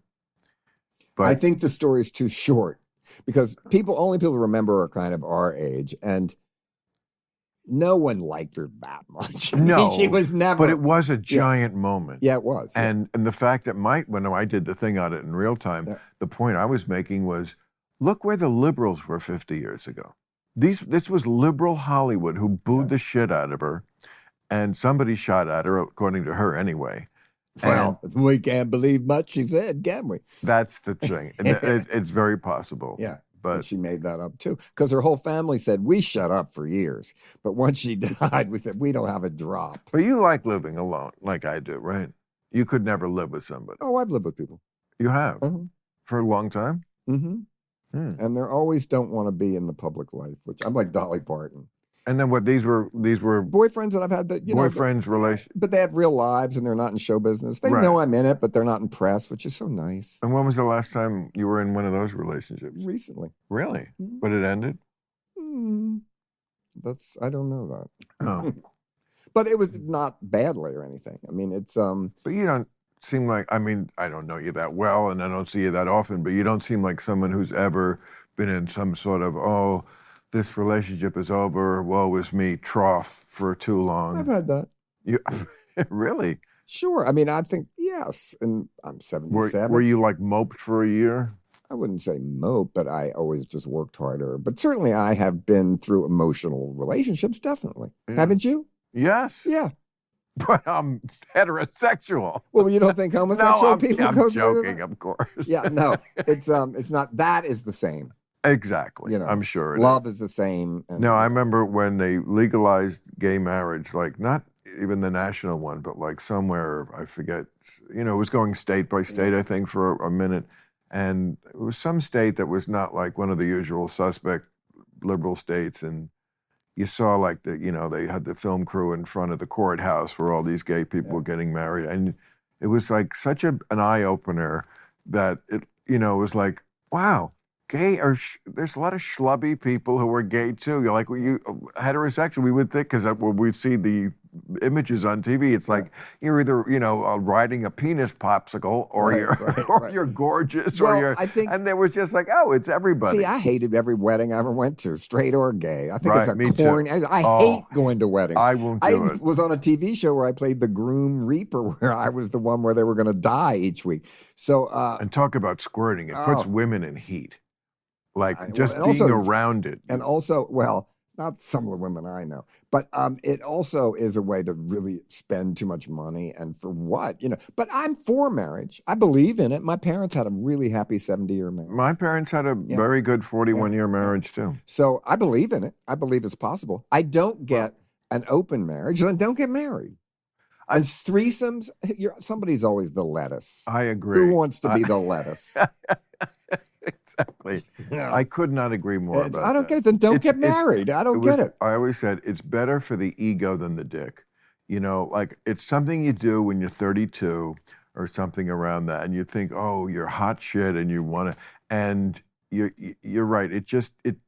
But I think the story's too short because only people remember are kind of our age, and no one liked her that much. She was never. But it was a giant moment. Yeah, it was. Yeah. And the fact that when I did the thing on it in real time, the point I was making was, look where the liberals were 50 years ago. This was liberal Hollywood who booed the shit out of her, and somebody shot at her, according to her anyway. Well, we can't believe much she said, can we? That's the thing. It's very possible. Yeah. But she made that up too. Because her whole family said, we shut up for years. But once she died, we said, we don't have a drop. But you like living alone, like I do, right? You could never live with somebody. Oh, I've lived with people. You have? Uh-huh. For a long time? Mm-hmm. And they always don't want to be in the public life, which I'm like Dolly Parton. And then what? These were boyfriends that I've had that boyfriends relation, but they have real lives and they're not in show business. They know I'm in it, but they're not in press, which is so nice. And when was the last time you were in one of those relationships? Recently. Really? Mm-hmm. But it ended? I don't know that. Oh. But it was not badly or anything. I mean, it's But you don't seem like, I mean, I don't know you that well and I don't see you that often, but you don't seem like someone who's ever been in some sort of, this relationship is over, woe is me, trough for too long. I've had that. You really? Sure. I mean, I think, yes. And I'm 77. Were you like moped for a year? I wouldn't say mope, but I always just worked harder. But certainly I have been through emotional relationships, definitely. Yeah. Haven't you? Yes. Yeah. But I'm heterosexual. Well, you don't think homosexual people go through I'm joking, of course. Yeah, no. It's not, that is the same. Exactly. I'm sure. Love is the same. No, I remember when they legalized gay marriage, like not even the national one, but like somewhere, I forget, it was going state by state, I think, for a minute. And it was some state that was not like one of the usual suspect liberal states. And you saw like they had the film crew in front of the courthouse where all these gay people were getting married. And it was like such an eye opener that it was like, wow. Gay there's a lot of schlubby people who are gay too. You're like, heterosexual, we would think, because when we see the images on TV, it's like you're either, riding a penis popsicle or you're gorgeous and they was just like, oh, it's everybody. See, I hated every wedding I ever went to, straight or gay. I think it's a corny. I hate going to weddings. I won't do it. I was on a TV show where I played the groom reaper, where I was the one where they were going to die each week. So and talk about squirting. It puts women in heat. Like just being around it. And also, well, not some of the women I know, but it also is a way to really spend too much money. And for what? But I'm for marriage. I believe in it. My parents had a really happy 70-year marriage. My parents had a very good 41-year marriage too. So I believe in it. I believe it's possible. I don't get an open marriage, then don't get married. And threesomes, somebody's always the lettuce. I agree. Who wants to be the lettuce? Exactly. I could not agree more about that. I don't get it. Then don't get married. I don't get it. I always said it's better for the ego than the dick. Like it's something you do when you're 32 or something around that, and you think, oh, you're hot shit, and you want to, and you're right. It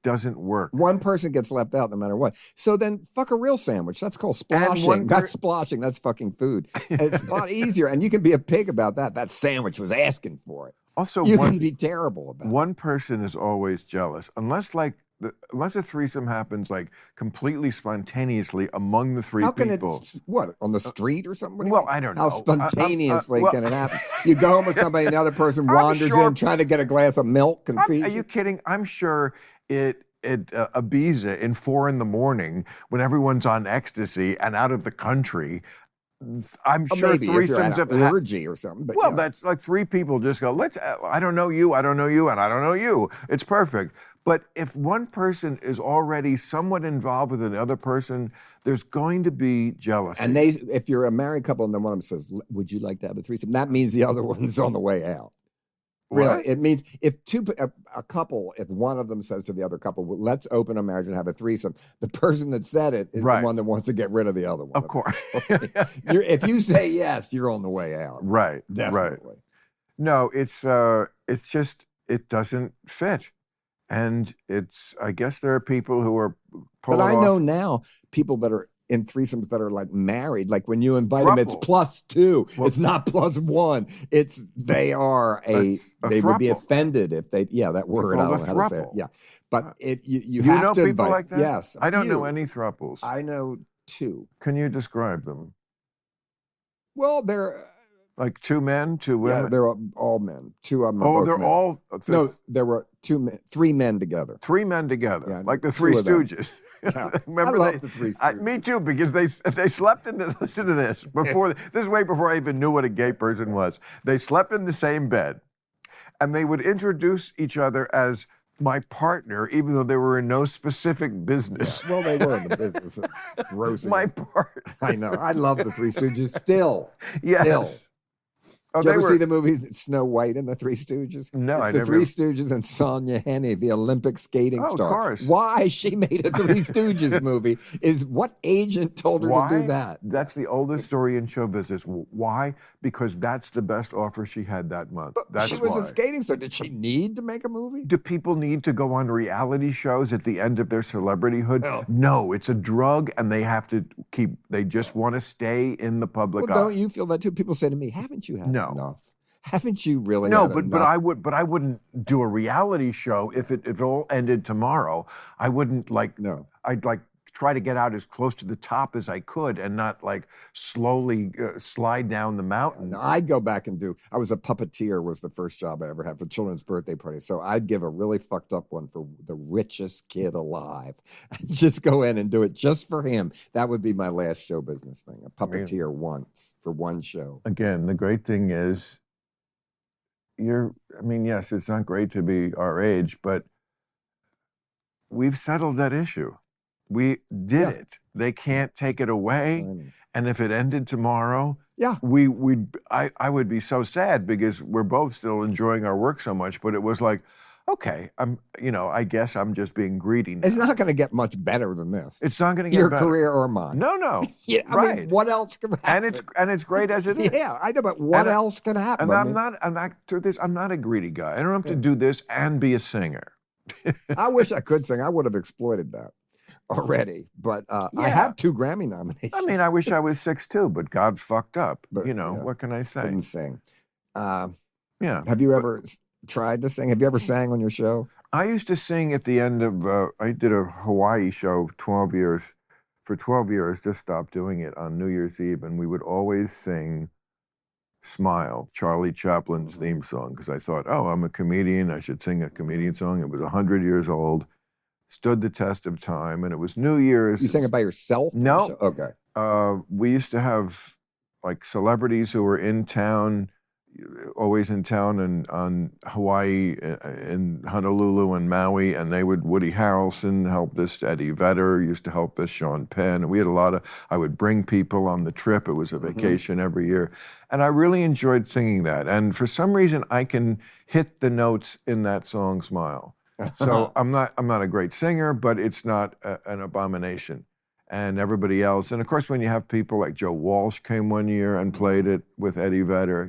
doesn't work. One person gets left out no matter what. So then fuck a real sandwich. That's called splashing. That's splashing. That's fucking food. It's a lot easier, and you can be a pig about that. That sandwich was asking for it. Also, you can be terrible about it. One person is always jealous, unless a threesome happens like completely spontaneously among the three people. On the street or something? Well, I don't know. How spontaneously can it happen? You go home with somebody, another person wanders in trying to get a glass of milk and feed you. Are you kidding? I'm sure at Ibiza in 4 a.m, when everyone's on ecstasy and out of the country, I'm Or sure maybe if you're threesomes at have an orgy or something. But well, yeah. that's like three people just go, I don't know you, I don't know you, and I don't know you. It's perfect. But if one person is already somewhat involved with another person, there's going to be jealousy. And if you're a married couple and then one of them says, would you like to have a threesome? That means the other one's on the way out. Really, What? it means if a couple, if one of them says to the other couple, well, let's open a marriage and have a threesome, the person that said it is the one that wants to get rid of the other one. Of course. If you say yes, you're on the way out. Right. Definitely. Right. No, it's just, it doesn't fit. And I guess there are people who are pulling But I off know now people that are in threesomes that are like married, like when you invite them, it's +2. Well, it's not +1. They would be offended if they, that word, I don't know how to say it. Yeah. But you have know to people invite, like that? Yes. I don't know any thruples. I know 2. Can you describe them? Well, they're like 2 men, 2 women. Yeah, they're all men. 2 of them. Oh, they're men. all. No, there were 3 men together. 3 men together, yeah, like the Three Stooges. Yeah. Remember I love the Three Stooges. Me too, because they slept in the. Listen to this. This is way before I even knew what a gay person was. They slept in the same bed, and they would introduce each other as my partner, even though they were in no specific business. Yeah. Well, they were in the business of grossing. My partner. I know. I love the Three Stooges still. Yes. Still. Oh, Did you ever see the movie Snow White and the Three Stooges? No, I never. The Three Stooges and Sonia Henney, the Olympic skating star. Of course. Why she made a Three Stooges movie is what agent told her to do that. That's the oldest story in show business. Why? Because that's the best offer she had that month. But she was a skating star. Did she need to make a movie? Do people need to go on reality shows at the end of their celebrityhood? No, it's a drug, and they have to they just want to stay in the public eye. Don't you feel that too? People say to me, haven't you had enough? Haven't you really? No, had but I wouldn't do a reality show if it all ended tomorrow. I wouldn't I'd try to get out as close to the top as I could and not slowly slide down the mountain. No, I'd go back and I was a puppeteer, was the first job I ever had for children's birthday parties. So I'd give a really fucked up one for the richest kid alive. Just go in and do it just for him. That would be my last show business thing, a puppeteer once for one show. Again, the great thing is, yes, it's not great to be our age, but we've settled that issue. We did it. They can't take it away. And if it ended tomorrow, I would be so sad because we're both still enjoying our work so much. But it was like, okay, I guess I'm just being greedy now. It's not going to get much better than this. It's not going to get your better. career or mine. No. Yeah, I mean, what else can happen? And it's great as it is. Yeah, I know, but what else can happen? And I'm not a greedy guy. I don't have to do this and be a singer. I wish I could sing. I would have exploited that already, but I have 2 Grammy nominations. I wish I was 6'2", but God fucked up. But what can I say? Couldn't sing. Have you ever tried to sing? Have you ever sang on your show? I used to sing at the end of. I did a Hawaii show 12 years. For 12 years, just stopped doing it on New Year's Eve, and we would always sing "Smile," Charlie Chaplin's theme song, because I thought, I'm a comedian. I should sing a comedian song. It was 100 years old. Stood the test of time, and it was New Year's. You sang it by yourself? No. Okay. We used to have celebrities who were in town, always in town, and on Hawaii, in Honolulu and Maui, and Woody Harrelson helped us, Eddie Vedder used to help us, Sean Penn, and we had I would bring people on the trip. It was a vacation every year, and I really enjoyed singing that. And for some reason, I can hit the notes in that song, "Smile." So I'm not a great singer, but it's not an abomination. And everybody else, and of course, when you have people like Joe Walsh came one year and played it with Eddie Vedder,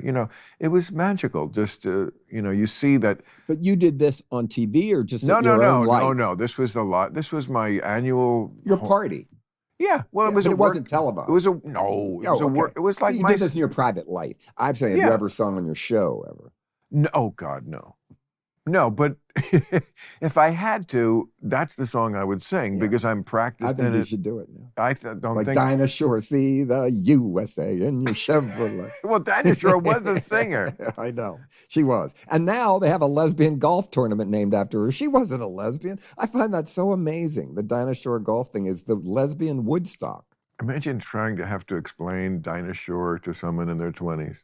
it was magical. Just you see that. But you did this on TV or just no. This was This was my annual. Your party. Yeah, well, it wasn't televised. It was it was like so you did this in your private life. I'm saying, have you ever sung on your show ever? No, oh God, no. No, but if I had to, that's the song I would sing because I'm practiced. I think you should do it now. I don't think. Dinah Shore, see the USA in your Chevrolet. Well, Dinah Shore was a singer. I know. She was. And now they have a lesbian golf tournament named after her. She wasn't a lesbian. I find that so amazing. The Dinah Shore golf thing is the lesbian Woodstock. Imagine trying to have to explain Dinah Shore to someone in their 20s.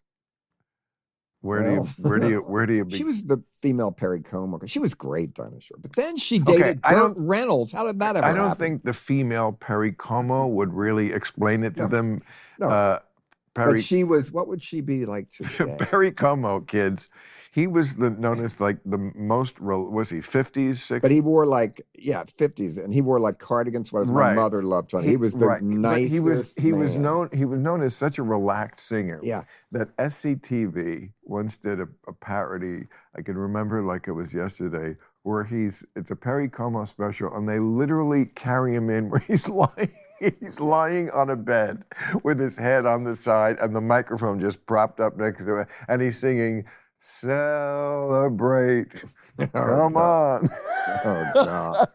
Where do you She be? was the female Perry Como. She was great, Dinah Shore. But then she dated Burt Reynolds. How did that ever happen? I don't think the female Perry Como would really explain it to them. No. But she was, what would she be like today? Perry Como, kids. He was known as like the most, was he 50s, 60s? But he wore 50s, and he wore like cardigan sweaters. My mother loved him. He was the nicest he was known as such a relaxed singer. Yeah. That SCTV once did a parody, I can remember like it was yesterday, where it's a Perry Como special, and they literally carry him in where he's lying. He's lying on a bed with his head on the side and the microphone just propped up next to it, and he's singing, "Celebrate, come on." Oh, God.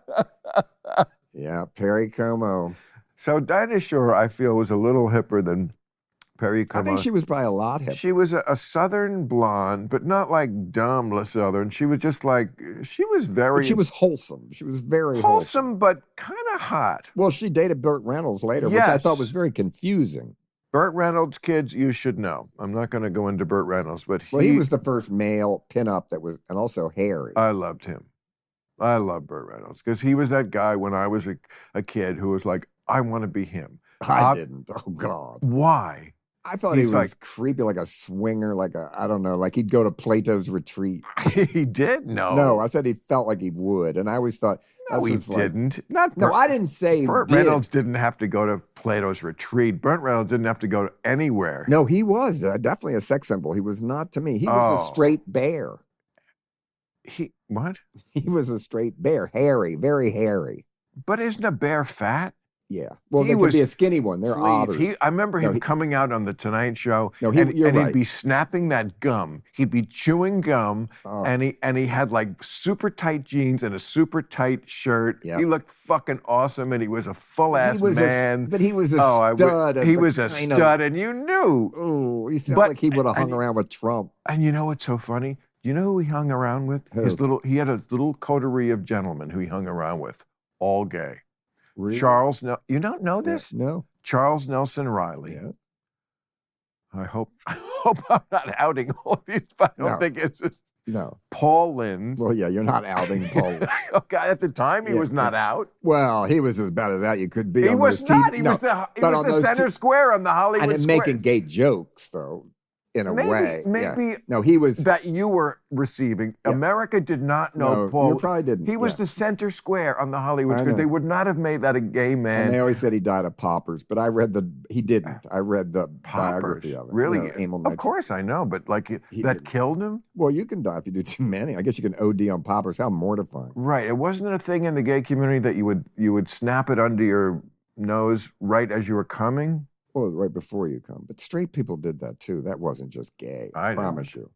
Yeah, Perry Como. So Dinah Shore, I feel, was a little hipper than Perry Como. I think she was probably a lot hipper. She was a Southern blonde, but not like dumb Southern. She was just like, she was very... But she was wholesome. She was very wholesome, but kind of hot. Well, she dated Burt Reynolds later, which I thought was very confusing. Burt Reynolds, kids, you should know. I'm not going to go into Burt Reynolds, but he was the first male pinup that was, and also hairy. I loved him. I love Burt Reynolds because he was that guy when I was a kid who was like, I want to be him. I didn't. Oh, God. Why? I thought he was like creepy, like a swinger, I don't know, like he'd go to Plato's retreat. He did? No, I said he felt like he would, and I always thought, no, he didn't. I didn't say Burt Reynolds didn't have to go to Plato's retreat. Burt Reynolds didn't have to go anywhere. No, he was definitely a sex symbol. He was not to me. He was a straight bear. What? He was a straight bear, hairy, very hairy. But isn't a bear fat? Yeah. Well, he could be a skinny one. They're otters. I remember him coming out on The Tonight Show, and he'd be snapping that gum. He'd be chewing gum, and he had like super tight jeans and a super tight shirt. Yep. He looked fucking awesome, and he was a full-ass man. But he was a stud. He was a stud, and you knew. Oh, he sounded like he would have hung around with Trump. And you know what's so funny? You know who he hung around with? Who? He had a little coterie of gentlemen who he hung around with, all gay. Really? You don't know this? No. Charles Nelson Riley. Yeah. I hope I'm not outing all of these, but I don't think it's just... No. Paul Lynde. Well, yeah, you're not outing Paul. Okay, at the time, he was not out. Well, he was as bad as that you could be. He was not. He was the center square on the Hollywood and Square. making gay jokes, though. In a way. Maybe. Yeah. No, he was. That you were receiving. Yeah. America did not know Paul. You probably didn't. He was the center square on the Hollywood Square. They would not have made that a gay man. And they always said he died of poppers, but he didn't. I read the biography of it. Really? Of course I know, but like that killed him? Well, you can die if you do too many. I guess you can OD on poppers. How mortifying. Right. It wasn't a thing in the gay community that you would snap it under your nose right as you were coming? Well, right before you come. But straight people did that too. That wasn't just gay. I promise you.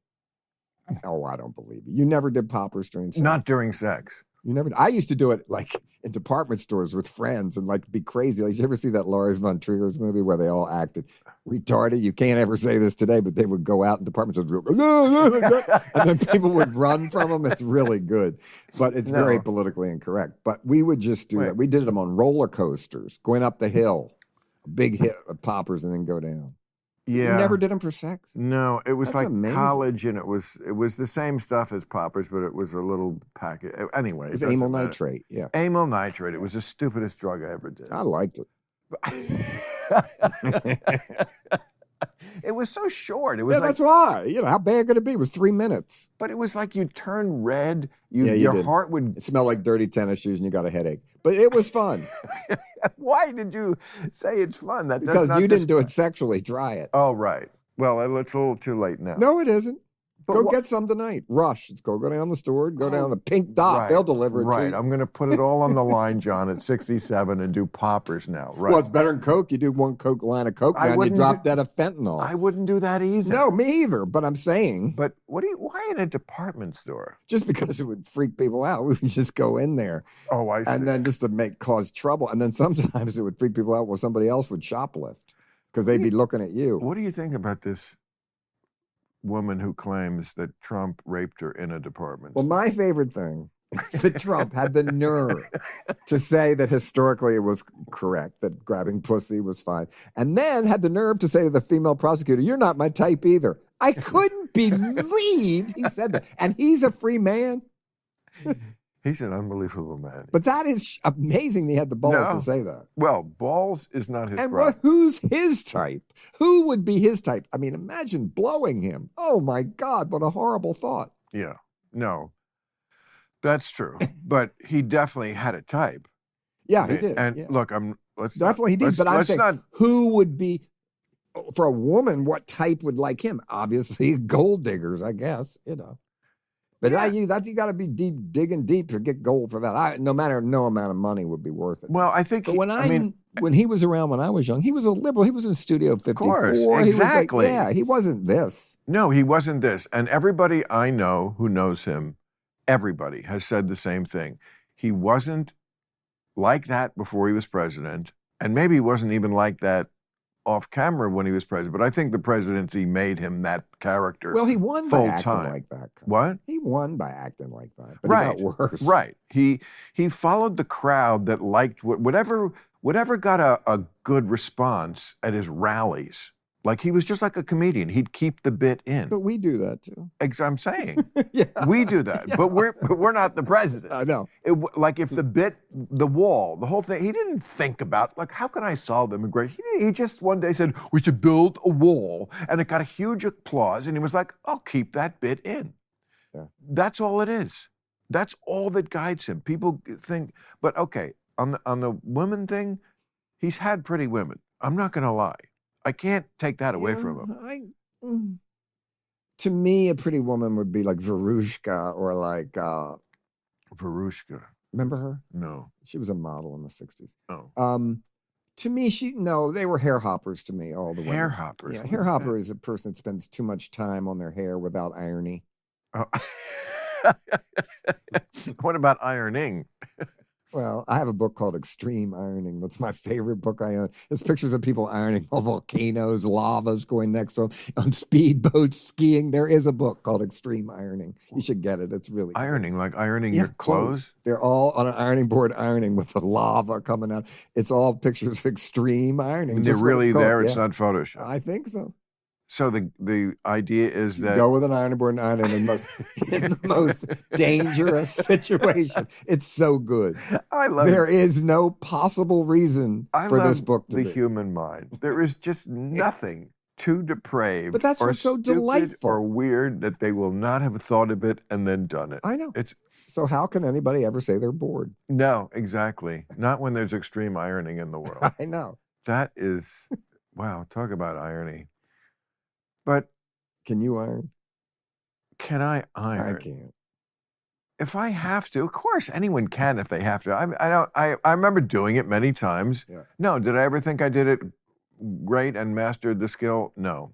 Oh, I don't believe you. You never did poppers during sex? Not during sex. You never. I used to do it like in department stores with friends and like be crazy. Like, you ever see that Lars von Trier's movie where they all acted retarded? You can't ever say this today, but they would go out in department stores and then people would run from them. It's really good, but it's very politically incorrect. But we would just do that. We did them on roller coasters, going up the hill. Big hit of poppers and then go down. Yeah. You never did them for sex? No, it was amazing. College, and it was the same stuff as poppers, but it was a little packet. Anyway, it was amyl nitrate. Yeah, amyl nitrate. Yeah. It was the stupidest drug I ever did. I liked it. It was so short. It was that's why. How bad could it be? It was 3 minutes. But it was like you turn red. Your heart would... It smelled like dirty tennis shoes and you got a headache. But it was fun. Why did you say it's fun? Because you didn't do it sexually. Try it. Oh, right. Well, it's a little too late now. No, it isn't. Go get some tonight. Rush. Let's go down the store. Go down the Pink Dot. Right. They'll deliver it to you. I'm going to put it all on the line, John, at 67 and do poppers now. Right. Well, it's better than Coke. You do one Coke line of Coke now and you drop that of fentanyl. I wouldn't do that either. No, me either. But I'm saying. But why in a department store? Just because it would freak people out. We would just go in there. Oh, I see. And then just to cause trouble. And then sometimes it would freak people out when somebody else would shoplift because they'd be looking at you. What do you think about this woman who claims that Trump raped her in a department? Well, my favorite thing that Trump had the nerve to say that historically it was correct, that grabbing pussy was fine, and then had the nerve to say to the female prosecutor, "You're not my type either." I couldn't believe he said that. And he's a free man. He's an unbelievable man. But that is amazing he had the balls to say that. Well, balls is not his problem. And who's his type? Who would be his type? I mean, imagine blowing him. Oh, my God, what a horrible thought. Yeah, no, that's true. But he definitely had a type. Yeah, he did. And look, he did. But I'm saying, who would be, for a woman, what type would like him? Obviously, gold diggers, I guess, you know. But you got to be digging deep to get gold for that. No amount of money would be worth it. Well, I think. But when he was around when I was young, he was a liberal. He was in Studio 54. Of course, exactly. He wasn't this. No, he wasn't this. And everybody I know who knows him, everybody has said the same thing. He wasn't like that before he was president, and maybe he wasn't even like that off camera when he was president, but I think the presidency made him that character. Well, he won by acting like that. What? He won by acting like that, but right. He got worse. Right. He followed the crowd that liked whatever got a good response at his rallies. Like he was just like a comedian. He'd keep the bit in. But we do that too. I'm saying. Yeah. We do that. Yeah. But we're not the president. I know. Like if the wall, the whole thing, he didn't think about, like, how can I solve immigration? He just one day said, we should build a wall. And it got a huge applause. And he was like, I'll keep that bit in. Yeah. That's all it is. That's all that guides him. People think, but okay, on the women thing, he's had pretty women. I'm not going to lie. I can't take that away from him. To me, a pretty woman would be like Verushka or like... Verushka. Remember her? No. She was a model in the 60s. Oh. To me, they were hair hoppers to me, all the women. Hair hoppers? Yeah, hair hopper is a person that spends too much time on their hair without irony. Oh. What about ironing? Well, I have a book called Extreme Ironing. That's my favorite book I own. There's pictures of people ironing on volcanoes, lavas going next to them, on speedboats, skiing. There is a book called Extreme Ironing. You should get it. It's really ironing, like ironing your clothes? They're all on an ironing board ironing with the lava coming out. It's all pictures of extreme ironing. And they're really there. It's not Photoshop. I think so. So the idea is that go with an ironing board and iron in the most dangerous situation. It's so good. There is no possible reason for this book to be. The human mind. There is just nothing too depraved, but that's what's so delightful or weird that they will not have thought of it and then done it. I know. So how can anybody ever say they're bored? No, exactly. Not when there's extreme ironing in the world. I know. That is, wow. Talk about irony. But can you iron? Can I iron? I can't. If I have to, of course, anyone can if they have to. I remember doing it many times. Yeah. No, did I ever think I did it great and mastered the skill? No.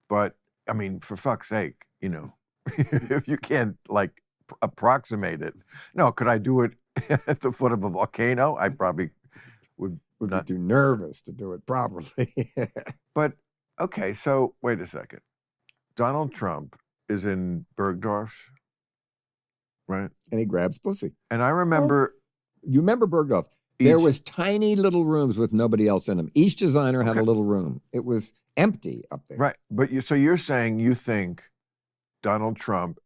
But I mean, for fuck's sake, if you can't like approximate it. No, could I do it at the foot of a volcano? I probably would not be too nervous to do it properly. But okay, so wait a second. Donald Trump is in Bergdorf, right? And he grabs pussy. And I remember... You remember Bergdorf? There was tiny little rooms with nobody else in them. Each designer had a little room. It was empty up there. Right. But so you're saying you think Donald Trump,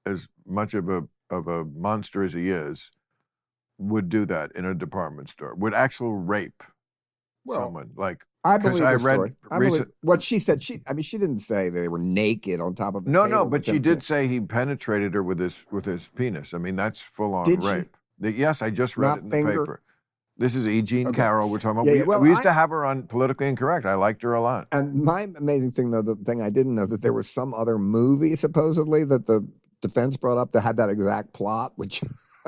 as much of a monster as he is, would do that in a department store, would actually rape someone? Like... I believe the story. I believe what she said. She didn't say they were naked on top of the table. No, but she did say he penetrated her with his penis. I mean, that's full on rape. Yes, I just read it in the paper. This is E. Jean Carroll we're talking about. We used to have her on Politically Incorrect. I liked her a lot. And my amazing thing, though, the thing I didn't know, that there was some other movie supposedly that the defense brought up that had that exact plot, which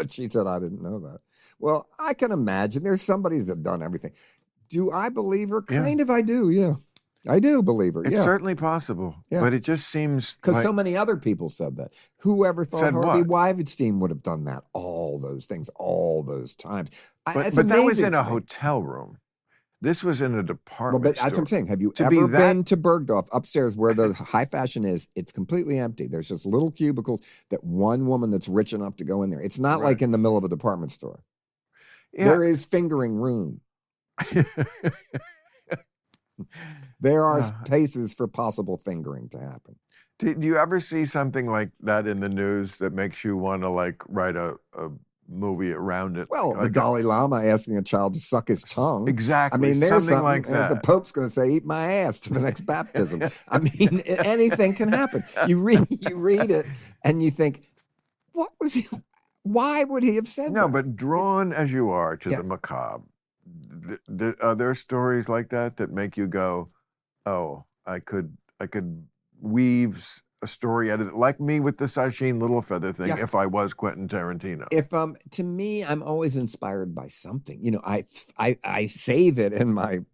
she said I didn't know that. Well, I can imagine there's somebody's that done everything. Do I believe her? Kind of, I do, yeah. I do believe her, It's certainly possible, but it just seems... Because so many other people said that. Whoever thought Harvey Weinstein would have done that, all those things, all those times. But that was in a hotel room. This was in a Well, department but store. that's what I'm saying. Have you To be ever that- been to Bergdorf upstairs where the high fashion is? It's completely empty. There's just little cubicles that one woman that's rich enough to go in there. It's not Right. like in the middle of a department store. Yeah. There is fingering room. There are spaces for possible fingering to happen. Do you ever see something like that in the news that makes you want to like write a movie around it? Well, like the Dalai Lama asking a child to suck his tongue. Exactly. I mean, there's something like and that. the Pope's going to say, "Eat my ass" to the next baptism. I mean, anything can happen. You read it, and you think, "What was he? Why would he have said that?" No, but drawn as you are to the macabre, are there stories like that make you go, "Oh, I could weave a story out of it," like me with the Sacheen Littlefeather thing, if I was Quentin Tarantino? If to me, I'm always inspired by something. You know, I save it in my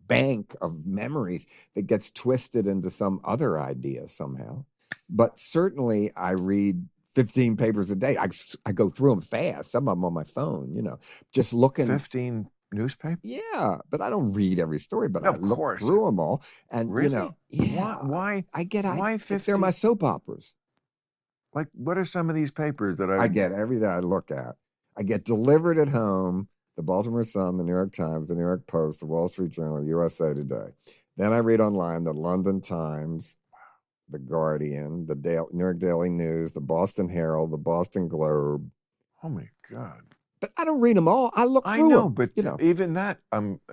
bank of memories that gets twisted into some other idea somehow. But certainly, I read 15 papers a day. I go through them fast. Some of them on my phone. You know, just looking. 15 newspapers? Yeah, but I don't read every story, but I Of look course. through them all. And, Really? you know, yeah. Why? Why 50? They're my soap operas. Like, what are some of these papers that I get every day I look at? I get delivered at home, the Baltimore Sun, the New York Times, the New York Post, the Wall Street Journal, USA Today. Then I read online the London Times, the Guardian, the New York Daily News, the Boston Herald, the Boston Globe. Oh, my God. But I don't read them all. I look through I know, them, but you know. even that,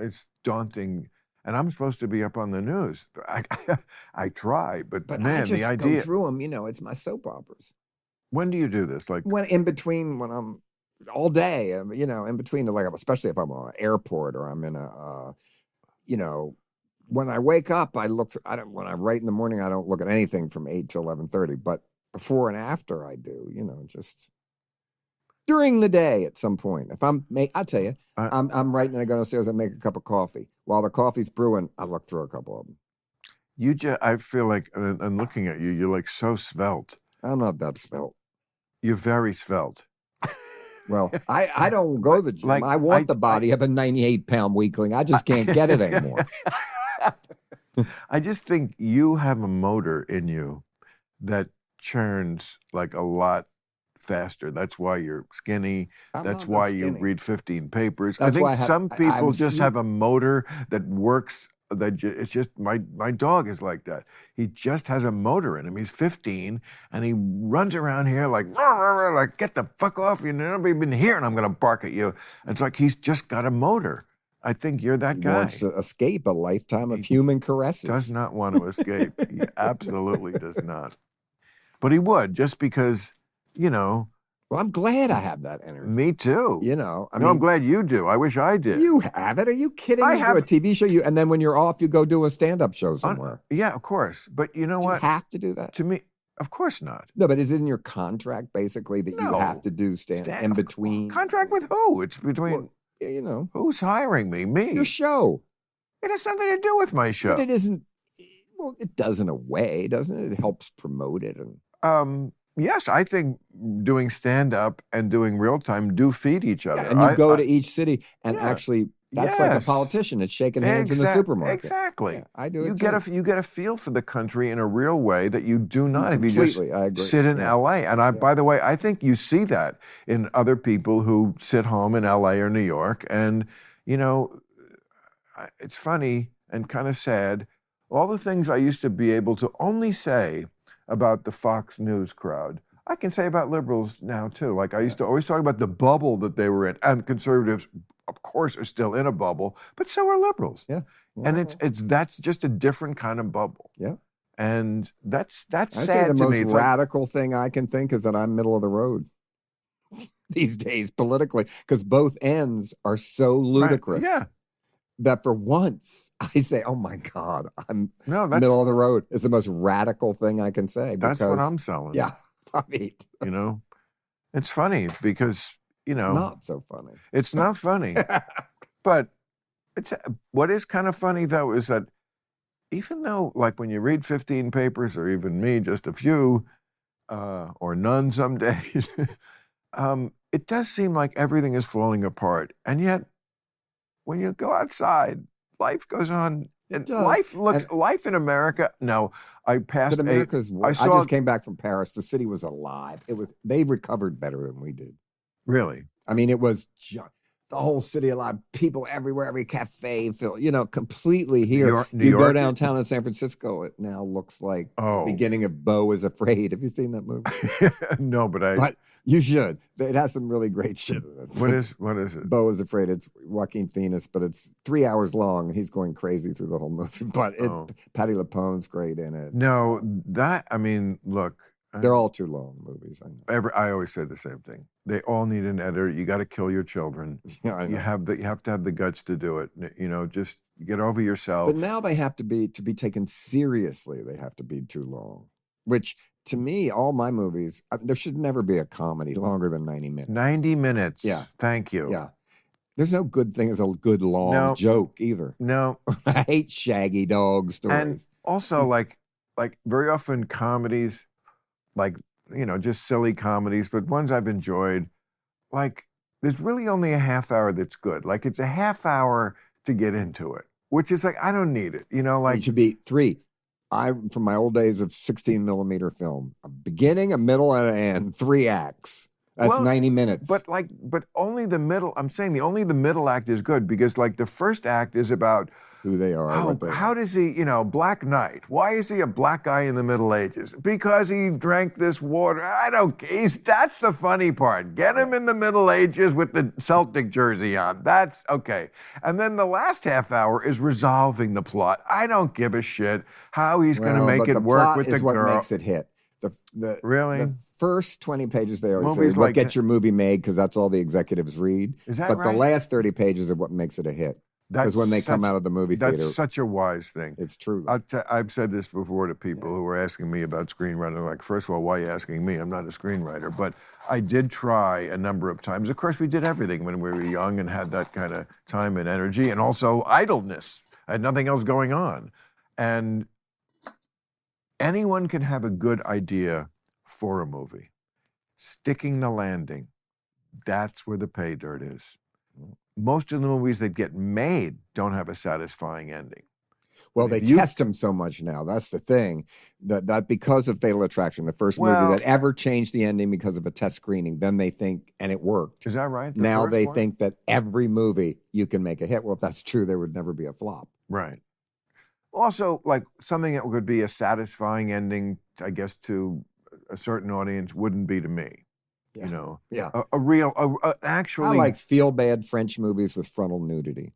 it's daunting. And I'm supposed to be up on the news. I try, but man, I just the idea. go through them, you know, it's my soap operas. When do you do this? Like when I'm all day, you know, in between, like, especially if I'm on an airport or I'm in a, you know, when I wake up, when I write in the morning, I don't look at anything from 8 to 11:30, but before and after I do, you know, just during the day at some point. If I'll tell you, I'm writing and I go downstairs and make a cup of coffee. While the coffee's brewing, I look through a couple of them. I feel like, and looking at you, you're like so svelte. I'm not that svelte. You're very svelte. Well, I don't go to the gym. I want the body of a 98-pound weakling. I just can't get it anymore. I just think you have a motor in you that churns like a lot faster. That's why you're skinny. That's why you read 15 papers. I think some people just have a motor that works. It's just my dog is like that. He just has a motor in him. He's 15 and he runs around here like get the fuck off! You know, nobody's been here, and I'm going to bark at you. It's like he's just got a motor. I think you're that guy. He wants to escape a lifetime of human caresses. Does not want to escape. He absolutely does not. But he would, just because, you know. Well, I'm glad I have that energy. Me too. You know, I'm glad you do. I wish I did. You have it? Are you kidding? You do a TV show, and then when you're off, you go do a stand-up show somewhere. Yeah, of course. But you know what? You have to do that? To me, of course not. No, but is it in your contract, basically, that you have to do stand in between? Contract with who? It's between... Well, you know. Who's hiring me? Me. Your show. It has something to do with my show. But it isn't... Well, it does in a way, doesn't it? It helps promote it. Yes, I think doing stand-up and doing real-time do feed each other. Yeah, and you go to each city and actually, that's like a politician. It's shaking hands in the supermarket. Exactly. Yeah, I do it You get a feel for the country in a real way that you do not if you just I agree. sit in L.A. And by the way, I think you see that in other people who sit home in L.A. or New York. And, you know, it's funny and kind of sad. All the things I used to be able to only say about the Fox News crowd, I can say about liberals now too. Like I used to always talk about the bubble that they were in, and conservatives, of course, are still in a bubble, but so are liberals. Yeah. And that's just a different kind of bubble. Yeah. And that's sad to me. I think the most radical thing I can think is that I'm middle of the road these days politically, because both ends are so ludicrous. Right. Yeah. That for once I say, "Oh my God, I'm middle of the road" is the most radical thing I can say. That's what I'm selling. Yeah, right. You know, it's funny because it's not so funny. It's not funny, but what is kind of funny though is that even though, like, when you read 15 papers, or even me, just a few, or none some days, it does seem like everything is falling apart, and yet. When you go outside life goes on. And does. life in America. No, I passed. But America's. I saw, just came back from Paris. The city was alive. They recovered better than we did. Really? I mean, it was the whole city alive. People everywhere, every cafe filled. Completely here. New York, go downtown in San Francisco. It now looks like the beginning of Beau is Afraid. Have you seen that movie? No, but you should. It has some really great shit in it. What is it? Beau is Afraid. It's Joaquin Phoenix, but it's 3 hours long, and he's going crazy through the whole movie. But Patti LuPone's great in it. No, look. They're all too long movies. I know. I always say the same thing. They all need an editor. You got to kill your children. Yeah, I know. You have to have the guts to do it. Just get over yourself. But now they have to be taken seriously. They have to be too long. Which to me, all my movies, there should never be a comedy longer than 90 minutes. 90 minutes. Yeah. Thank you. Yeah. There's no good thing as a good long joke either. No. I hate shaggy dog stories. And also, like very often comedies, just silly comedies, but ones I've enjoyed, there's really only a half hour that's good. It's a half hour to get into it, which is I don't need it. It should be 3. From my old days of 16 millimeter film, a beginning, a middle, and an end, 3 acts. That's 90 minutes. But only the middle. I'm saying only the middle act is good because the first act is about who they are. How does he, Black Knight? Why is he a black guy in the Middle Ages? Because he drank this water. I don't. That's the funny part. Get him in the Middle Ages with the Celtic jersey on. That's okay. And then the last half hour is resolving the plot. I don't give a shit how he's going to make it work with the girl. What makes it hit. Really? The first 20 pages they always say, what gets your movie made, because that's all the executives read. Is that right? But the last 30 pages are what makes it a hit. Because when they come out of the movie theater. That's such a wise thing. It's true. I've said this before to people who were asking me about screenwriting. First of all, why are you asking me? I'm not a screenwriter. But I did try a number of times. Of course, we did everything when we were young and had that kind of time and energy and also idleness. I had nothing else going on. And anyone can have a good idea for a movie. Sticking the landing, that's where the pay dirt is. Most of the movies that get made don't have a satisfying ending. Well, they test them so much now. That's the thing. That because of Fatal Attraction, the first movie that ever changed the ending because of a test screening, then they think, and it worked. Is that right? Now they think that every movie you can make a hit. Well, if that's true, there would never be a flop. Right. Also, something that would be a satisfying ending, I guess, to a certain audience wouldn't be to me. Yeah. Actually. I like feel-bad French movies with frontal nudity.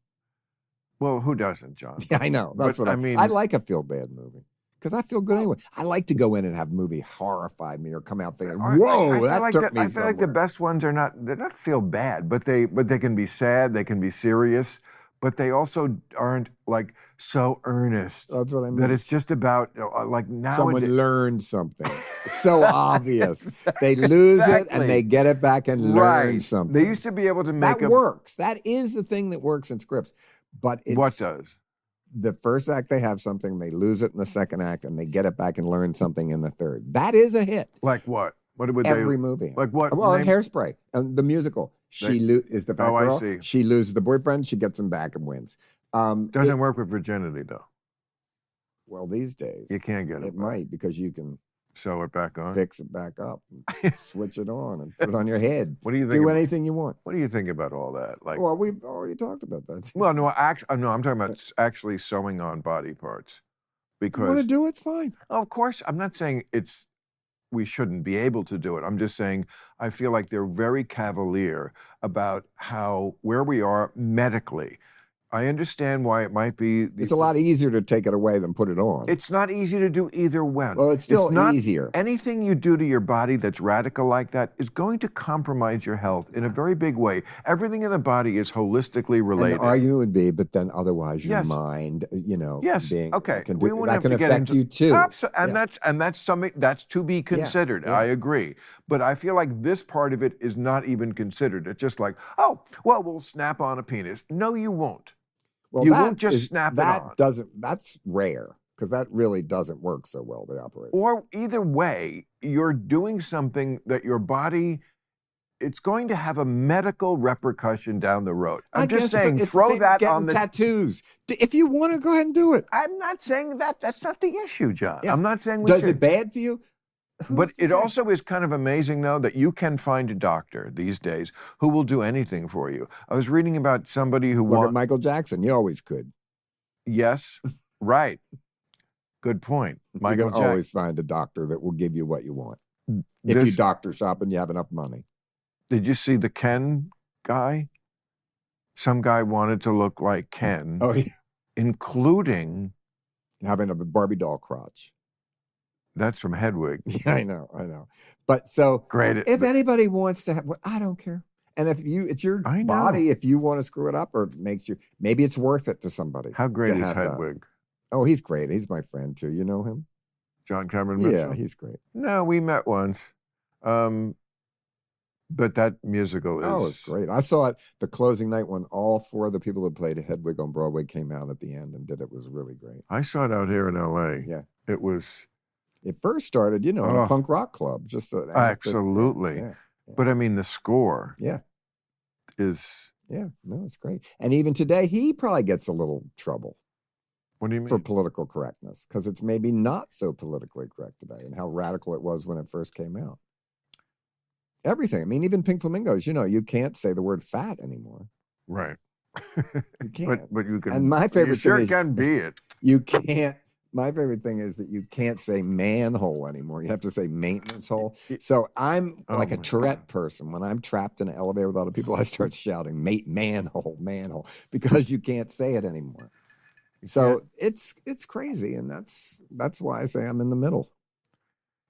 Well, who doesn't, John? Yeah, I know. That's what I mean. I like a feel-bad movie because I feel good anyway. I like to go in and have a movie horrify me or come out thinking, "Whoa, that took me." I feel like the best ones they're not feel bad, but they can be sad, they can be serious, but they also aren't so earnest. That's what I mean. That it's just about now. Someone learned something. It's so obvious. They lose it and they get it back and learn something. They used to be able to make that works. That is the thing that works in scripts. But what does? The first act they have something, they lose it in the second act, and they get it back and learn something in the third. That is a hit. Like what? What would every movie? Like what? Well, Hairspray, the musical. She is the fat girl. I see. She loses the boyfriend. She gets him back and wins. Doesn't work with virginity though. Well, these days you can't get it. It might because you can sew it back on, fix it back up, and switch it on, and put it on your head. What do you think? Do anything you want. What do you think about all that? Well, we've already talked about that. Well, no, I'm talking about actually sewing on body parts. Because you want to do it, fine. Of course, I'm not saying we shouldn't be able to do it. I'm just saying I feel like they're very cavalier about where we are medically. I understand why it might be. It's a lot easier to take it away than put it on. It's not easy to do either one. Well, it's still easier. Anything you do to your body that's radical like that is going to compromise your health in a very big way. Everything in the body is holistically related. And the argument would be, but then otherwise your mind, yes, being, okay, we wouldn't have to get into you too. And that's something that's to be considered. Yeah. I agree, but I feel like this part of it is not even considered. It's just we'll snap on a penis. No, you won't. Well, you won't just snap it on. That's rare because that really doesn't work so well, the operation. Or either way, you're doing something that your body it's going to have a medical repercussion down the road. I'm just guess, saying, it's throw that on the tattoos. If you want to, go ahead and do it. I'm not saying that. That's not the issue, John. Yeah. I'm not saying we Does should. it bad for you? But it also is kind of amazing, though, that you can find a doctor these days who will do anything for you. I was reading about somebody who Look at Michael Jackson. You always could. Yes, right. Good point. You can always find a doctor that will give you what you want. If you doctor shop and you have enough money. Did you see the Ken guy? Some guy wanted to look like Ken. Oh, yeah. Including having a Barbie doll crotch. That's from Hedwig. Yeah, I know. But so great. If anybody wants to have, I don't care. And if it's your body, if you want to screw it up or it makes you, maybe it's worth it to somebody. How great is Hedwig? Oh, he's great. He's my friend too. You know him? John Cameron Mitchell? Yeah, he's great. No, we met once. But that musical is... Oh, it's great. I saw it the closing night when all 4 of the people who played Hedwig on Broadway came out at the end and did it. It was really great. I saw it out here in L.A. Yeah. It was... It first started, in a punk rock club. Absolutely. Yeah. But I mean, the score is... Yeah, no, it's great. And even today, he probably gets a little trouble. What do you mean? For political correctness, because it's maybe not so politically correct today and how radical it was when it first came out. Everything. I mean, even Pink Flamingos, you can't say the word fat anymore. Right. You can't. But you can. And my favorite thing is, can be it. You can't. My favorite thing is that you can't say manhole anymore. You have to say maintenance hole. So I'm like a Tourette person. When I'm trapped in an elevator with other people, I start shouting, manhole, because you can't say it anymore. So it's crazy, and that's why I say I'm in the middle.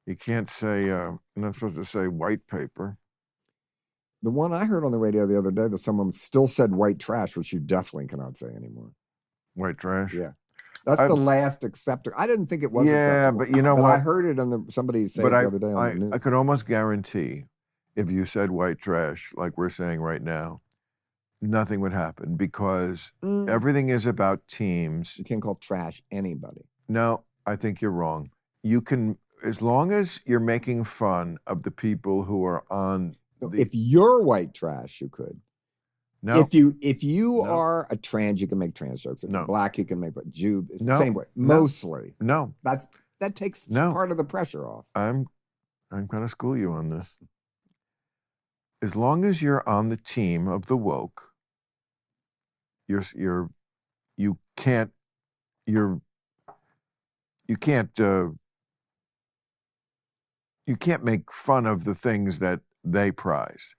You can't say, you're not supposed to say white paper. The one I heard on the radio the other day that someone still said white trash, which you definitely cannot say anymore. White trash? Yeah. That's the last acceptor. I didn't think it was acceptable. But you know what? I heard it on somebody say it the other day on the news. I could almost guarantee if you said white trash, like we're saying right now, nothing would happen because everything is about teams. You can't call trash anybody. No, I think you're wrong. You can, as long as you're making fun of the people who are on. If you're white trash, you could. No. If you are a trans, you can make trans jokes. If you're black, you can make Jew. It's the same way. Mostly. No. That takes part of the pressure off. I'm going to school you on this. As long as you're on the team of the woke, you can't make fun of the things that they prize.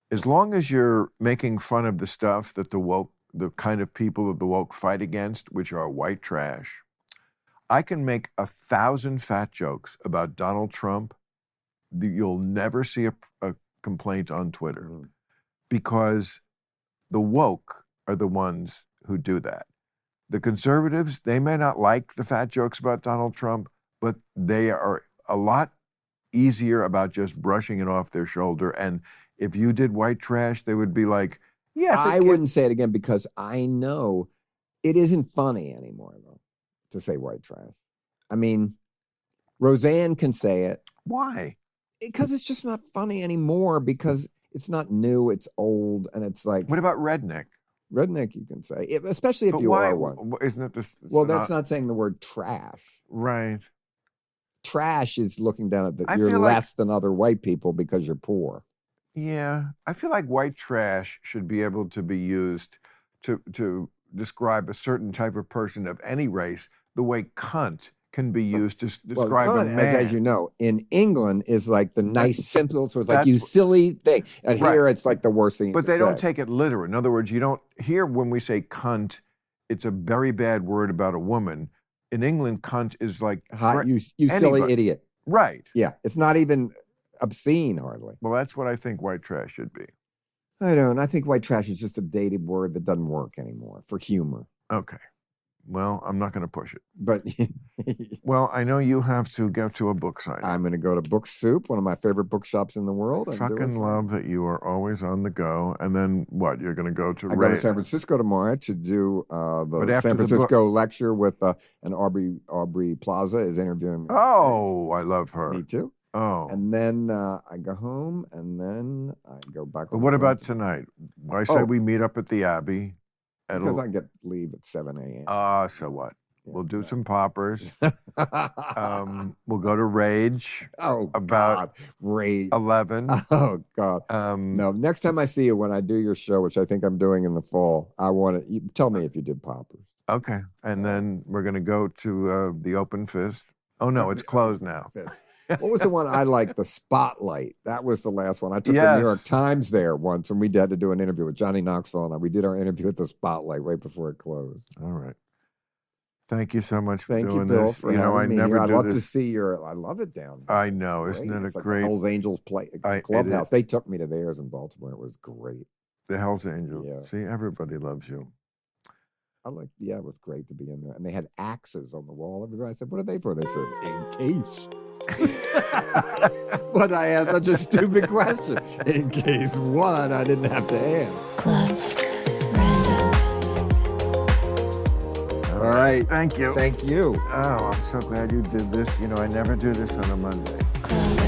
As long as you're making fun of the stuff that the kind of people that the woke fight against, which are white trash, I can make 1,000 fat jokes about Donald Trump. You'll never see a complaint on Twitter because the woke are the ones who do that. The conservatives, they may not like the fat jokes about Donald Trump, but they are a lot easier about just brushing it off their shoulder. And if you did white trash, they would be like, yeah. I wouldn't say it again because I know it isn't funny anymore, though, to say white trash. I mean, Roseanne can say it. Why? Because it's just not funny anymore because it's not new, it's old, and it's like... What about redneck? Redneck you can say, especially if you are one. Isn't it this? Well, that's not saying the word trash. Right. Trash is looking down at that you're less than other white people because you're poor. Yeah. I feel like white trash should be able to be used to describe a certain type of person of any race, the way cunt can be used to describe a man. As you know, in England is like the nice, simple, sort of like you silly thing. And here it's like the worst thing. But they don't take it literal. In other words, you don't hear when we say cunt, it's a very bad word about a woman. In England, cunt is like you silly idiot. Right. Yeah. It's not even obscene hardly. Well, that's what I think white trash should be. I don't. I think white trash is just a dated word that doesn't work anymore for humor. Okay. Well, I'm not going to push it. But well, I know you have to get to a book signing. I'm going to go to Book Soup, one of my favorite bookshops in the world. Fucking love that you are always on the go. And then what? You're going to go to... I go to San Francisco tomorrow to do the San Francisco lecture with and Aubrey Plaza is interviewing me. Oh, I love her. Me too. Oh. And then I go home, and then I go back. But what about tonight? I said we meet up at the Abbey. Because I get leave at 7 a.m. So what? We'll do some poppers. We'll go to Rage. Oh, about God. Rage. 11. Oh, God. No, next time I see you, when I do your show, which I think I'm doing in the fall, I want to tell me if you did poppers. Okay. And then we're going to go to the Open Fist. Oh, no, it's closed now. What was the one I liked? The Spotlight. That was the last one. I took the New York Times there once, and we had to do an interview with Johnny Knoxville, and we did our interview at the Spotlight right before it closed. All right. Thank you so much for doing this. Thank you, Bill, for having me here. I'd love this. to see your. I love it down there. I know, isn't it a great? The Hells Angels clubhouse. They took me to theirs in Baltimore. It was great. The Hells Angels. Yeah. See, everybody loves you. It was great to be in there. And they had axes on the wall. Everybody, I said, what are they for? They said, in case. But I asked such a stupid question. In case what? I didn't have to ask. Club Random. All right. Thank you. Thank you. Oh, I'm so glad you did this. I never do this on a Monday. Club